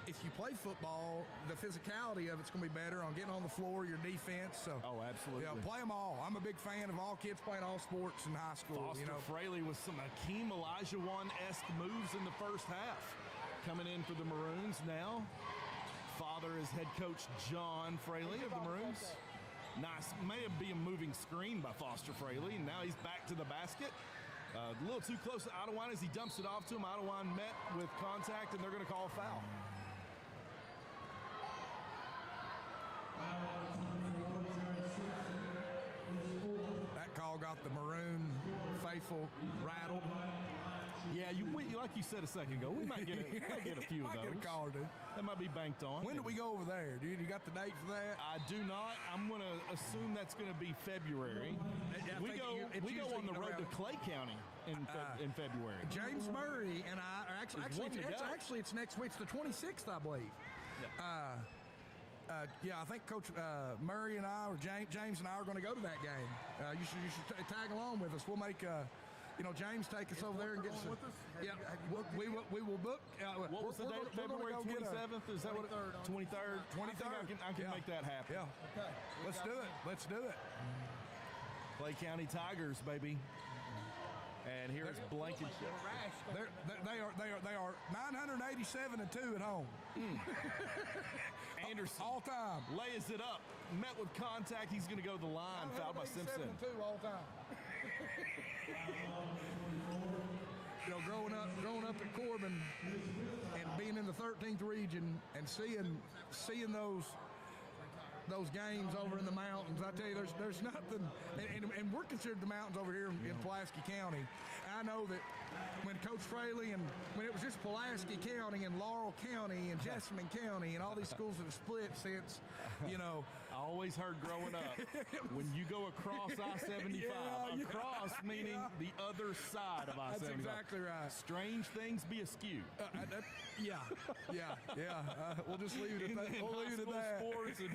if you play football, the physicality of it's going to be better on getting on the floor, your defense. So, absolutely. Yeah, play them all. I'm a big fan of all kids playing all sports in high school. Foster Fraley with some Hakeem Olajuwon-esque moves in the first half. Coming in for the Maroons now. Father is head coach John Fraley of the Maroons. Nice, may be a moving screen by Foster Fraley. And now he's back to the basket. A little too close to Idan as he dumps it off to him. Idan met with contact, and they're going to call a foul. That call got the Maroon faithful rattled. Yeah, like you said a second ago, we might get a few of those. Get a call or two. That might be banked on. When do we go over there, dude? You got the date for that? I do not. I'm going to assume that's going to be February. We go on the road to Clay County in February. James Murray and I are actually it's next week. It's the 26th, I believe. Yeah. I think Coach Murray and I, or James and I, are going to go to that game. You should tag along with us. We'll make. James take us over there and get some. Yeah, we will book. What was the date? February 27th? Is that what? 23rd. 23rd. I can make that happen. Yeah. Okay. Let's do it. Clay County Tigers, baby. And here's Blankenship. They are 987-2 at home. Anderson all time lays it up. Met with contact. He's going to go to the line. Fouled by Simpson. 7-2 all time. Growing up at Corbin and being in the 13th region and seeing those games over in the mountains, I tell you, there's nothing, and we're considered the mountains over here in Pulaski County. I know that when Coach Fraley and when it was just Pulaski County and Laurel County and Jessamine County and all these schools that have split since, I always heard growing up, when you go across I-75, across meaning the other side of I-75. That's exactly right. Strange things be askew. Yeah. We'll just leave it at that. We'll leave it at that. Sports and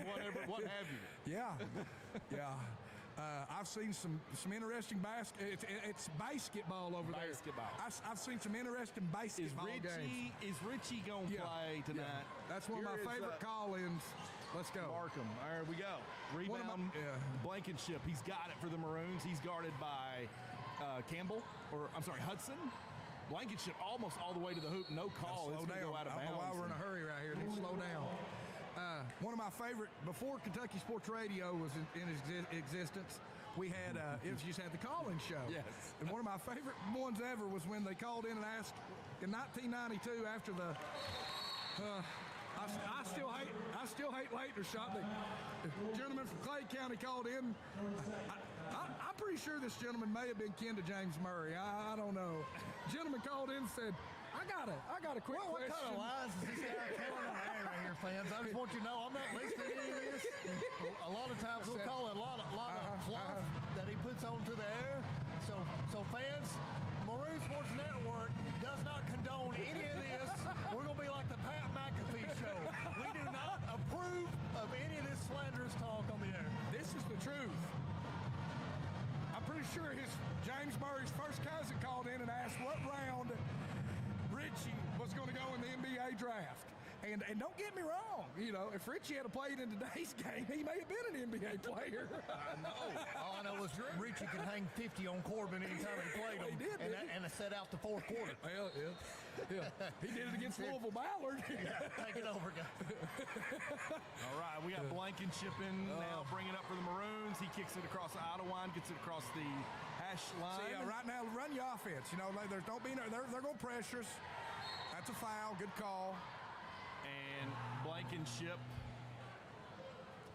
what have you. Yeah. I've seen some interesting it's basketball over there. Basketball. I've seen some interesting basketball games. Is Richie going to play tonight? Yeah. That's one of my favorite call-ins. Let's go. Markham. All right, we go. Rebound. Blankenship. He's got it for the Maroons. He's guarded by Hudson. Blankenship almost all the way to the hoop. No call. Slow down. Go out of bounds. I don't know why we're in a hurry right here. Need to slow down. One of my favorite, before Kentucky Sports Radio was in existence, we had just had the call-in show. Yes. And one of my favorite ones ever was when they called in and asked in 1992 after the. I still hate Leitner shot. The gentleman from Clay County called in. I'm pretty sure this gentleman may have been kin to James Murray. I don't know. Gentleman called in and said, I got a quick question. What kind of lies is this guy telling on the air right here, fans? I just want you to know I'm not listening to any of this. A lot of times we'll call it a lot of fluff that he puts onto the air. So fans, Maroon Sports Network does not condone any of this. We're going to be like the Pat McAfee show. We do not approve of any of this slanderous talk on the air. This is the truth. I'm pretty sure James Murray's first cousin called in and asked what round Richie was going to go in the NBA draft. And don't get me wrong, if Richie had played in today's game, he may have been an NBA player. I know. All I know is Richie could hang 50 on Corbin anytime he played him. He did, and set out the fourth quarter. Well, yeah. He did it against Louisville Ballard. Take it over, guys. All right, we got Blankenship in now, bringing up for the Maroons. He kicks it across the Idan, gets it across the hash line. See, right now, run your offense. They're going to pressure us. That's a foul. Good call. And Blankenship.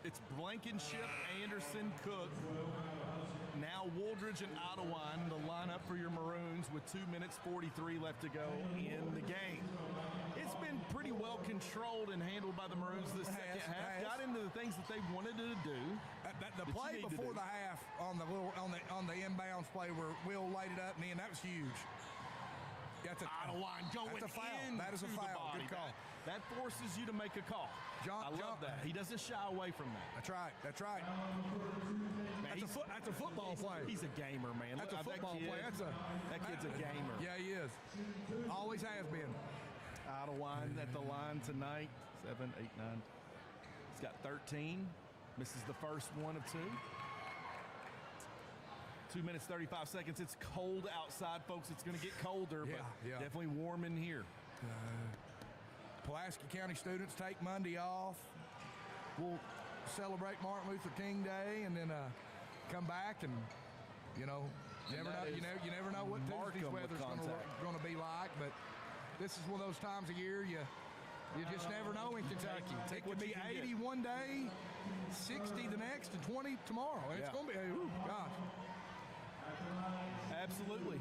It's Blankenship, Anderson, Cook. Now Wooldridge and Idan, the lineup for your Maroons with 2 minutes 43 left to go in the game. It's been pretty well controlled and handled by the Maroons this second half. Got into the things that they wanted to do. The play before the half on the inbounds play where Will laid it up and in, that was huge. Idan going that's a foul. in. That is a foul. Good call. That forces you to make a call. I love that. He doesn't shy away from that. That's right. Man, that's a football play. He's a gamer, man. That's a football play. That kid's a gamer. Yeah, he is. Always has been. Idawine at the line tonight. 7, 8, 9. He's got 13. Misses the first one of 2. 2 minutes, 35 seconds. It's cold outside, folks. It's going to get colder, but definitely warm in here. Pulaski County students take Monday off. We'll celebrate Martin Luther King Day and then come back and, you know, you never know what Tuesday's weather's going to be like, but this is one of those times of year you just never know in Kentucky. It could be 80 one day, 60 the next, and 20 tomorrow. And it's going to be, gosh. Absolutely.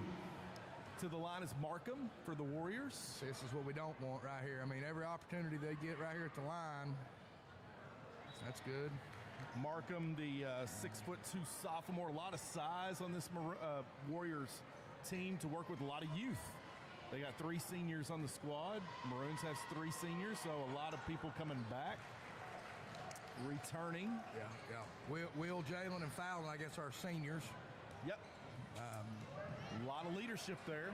To the line is Markham for the Warriors. This is what we don't want right here. I mean, every opportunity they get right here at the line, that's good. Markham, the 6'2" sophomore, a lot of size on this Warriors team to work with a lot of youth. They got 3 seniors on the squad. Maroons has 3 seniors, so a lot of people coming back. Returning. Yeah. Will, Jalen, and Fallon, I guess, are seniors. Yep. A lot of leadership there.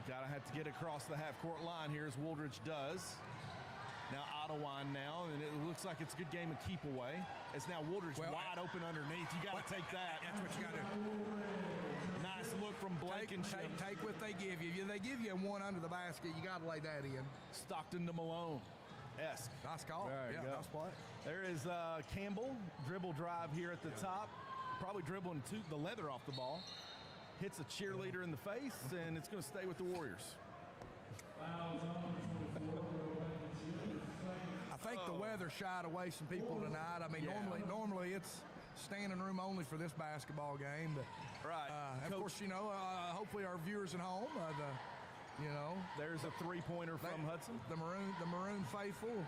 Gotta have to get across the half-court line here as Wooldridge does. Now Idawine now, and it looks like it's a good game of keep away. It's now Wooldridge wide open underneath. You got to take that. That's what you got to do. Nice look from Blankenship. Take what they give you. They give you one under the basket. You got to lay that in. Stockton to Malone. Nice call. Nice play. There is Campbell. Dribble drive here at the top. Probably dribbling the leather off the ball. Hits a cheerleader in the face, and it's going to stay with the Warriors. I think the weather shied away some people tonight. I mean, normally it's standing room only for this basketball game, but of course, you know, hopefully our viewers at home, there's a 3-pointer from Hudson. The Maroon faithful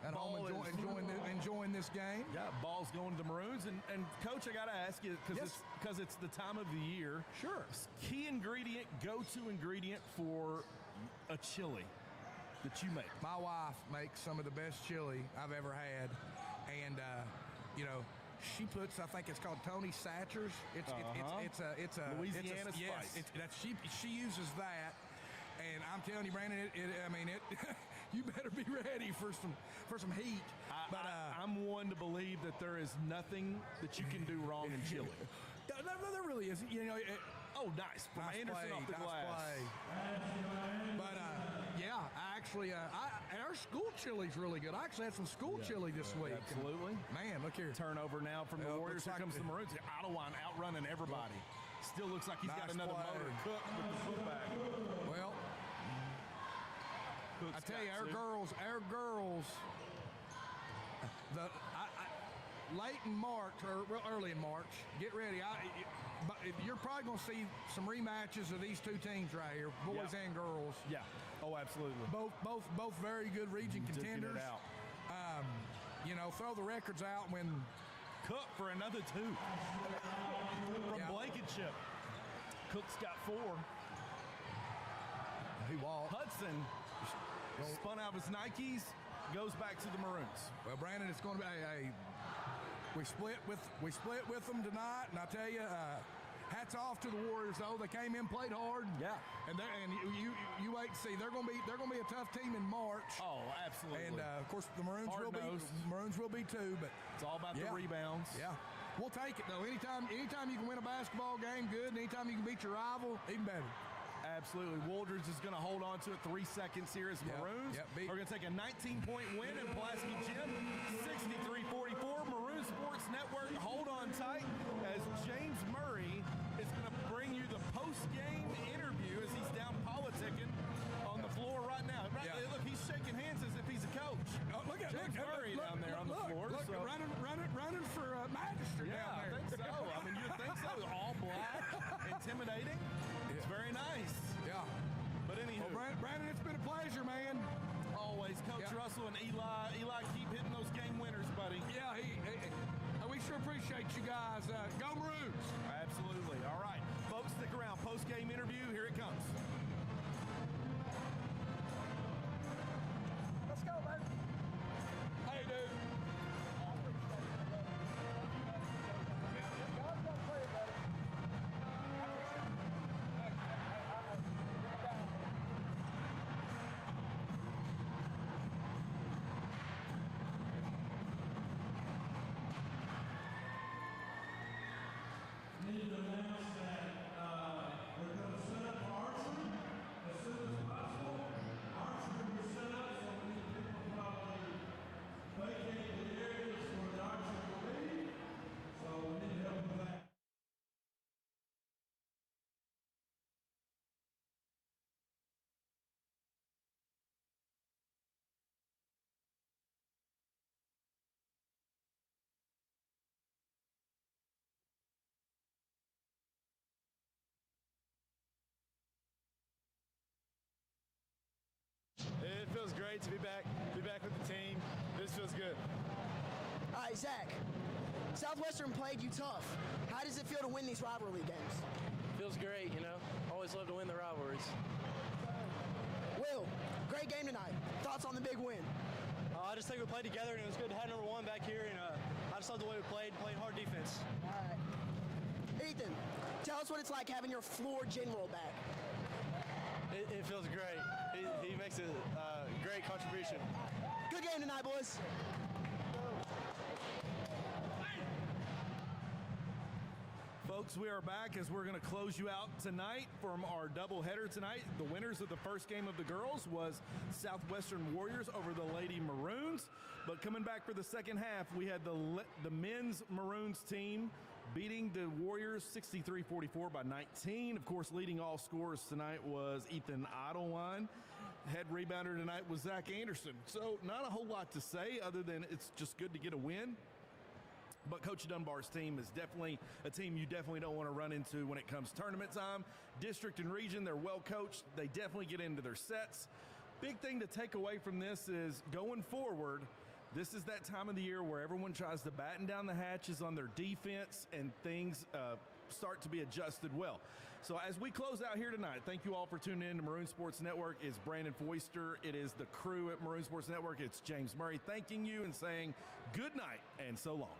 at home enjoying this game. Yeah, ball's going to the Maroons, and Coach, I got to ask you because it's the time of the year. Sure. Key ingredient, go-to ingredient for a chili that you make. My wife makes some of the best chili I've ever had, and she puts, I think it's called Tony Satcher's. It's a Louisiana spice. She uses that, and I'm telling you, Brandon, you better be ready for some heat. I'm one to believe that there is nothing that you can do wrong in chili. No, there really isn't. Nice. From Anderson off the glass. Play. But, and our school chili's really good. I actually had some school chili this week. Absolutely. Man, look here. Turnover now from the Warriors. Here comes the Maroons. Idawine outrunning everybody. Still looks like he's got another motor. Cook with the putback. Well, I tell you, our girls, late in March or early in March, get ready. You're probably going to see some rematches of these two teams right here, boys and girls. Yeah. Oh, absolutely. Both very good region contenders. It out. Throw the records out when Cook for another 2 from Blankenship. Cook's got 4. He walked. Hudson spun out of his Nikes, goes back to the Maroons. Well, Brandon, it's going to be we split with them tonight, and I tell you, hats off to the Warriors though. They came in, played hard. Yeah. And you wait and see. They're going to be a tough team in March. Oh, absolutely. And of course the Maroons will be too. But it's all about the rebounds. Yeah. We'll take it though. Anytime you can win a basketball game, good. And anytime you can beat your rival, even better. Absolutely. Wooldridge is going to hold on to it 3 seconons here as Maroons. We're going to take a 19-point win in Pulaski Gym, 63-44. Maroon Sports Network, hold on tight as James Murray is going to bring you the post-game interview as he's down politicking on the floor right now. Look, he's shaking hands as if he's a coach. James Murray down there on the floor. Look, running for magistrate down there. I think so. I mean, you'd think so. All black, intimidating. It's very nice. Yeah. But anywho. Well, Brandon, it's been a pleasure, man. Always. Coach Russell and Eli. Eli, keep hitting those game winners, buddy. Yeah, we sure appreciate you guys. Go Maroons. Absolutely. All right. Folks, stick around. Post-game interview. Here it comes. Let's go, man. Hey, dude. feels great to be back with the team. This feels good. All right, Zach. Southwestern played you tough. How does it feel to win these rivalry games? Feels great, you know. Always love to win the rivalries. Will, great game tonight. Thoughts on the big win? I just think we played together, and it was good to have number one back here. And I just love the way we played hard defense. All right. Ethan, tell us what it's like having your floor general back. It feels great. He makes a great contribution. Good game tonight, boys. Folks, we are back as we're going to close you out tonight from our doubleheader tonight. The winners of the first game of the girls was SouthWestern Warriors over the Lady Maroons. But coming back for the second half, we had the men's Maroons team beating the Warriors 63-44 by 19. Of course, leading all scorers tonight was Ethan Idan. Head rebounder tonight was Zach Anderson. So not a whole lot to say other than it's just good to get a win. But Coach Dunbar's team is definitely a team you definitely don't want to run into when it comes tournament time. District and region, they're well coached. They definitely get into their sets. Big thing to take away from this is going forward, this is that time of the year where everyone tries to batten down the hatches on their defense and things start to be adjusted well. So as we close out here tonight, thank you all for tuning in to Maroon Sports Network. It's Brandon Foister. It is the crew at Maroon Sports Network. It's James Murray thanking you and saying good night and so long.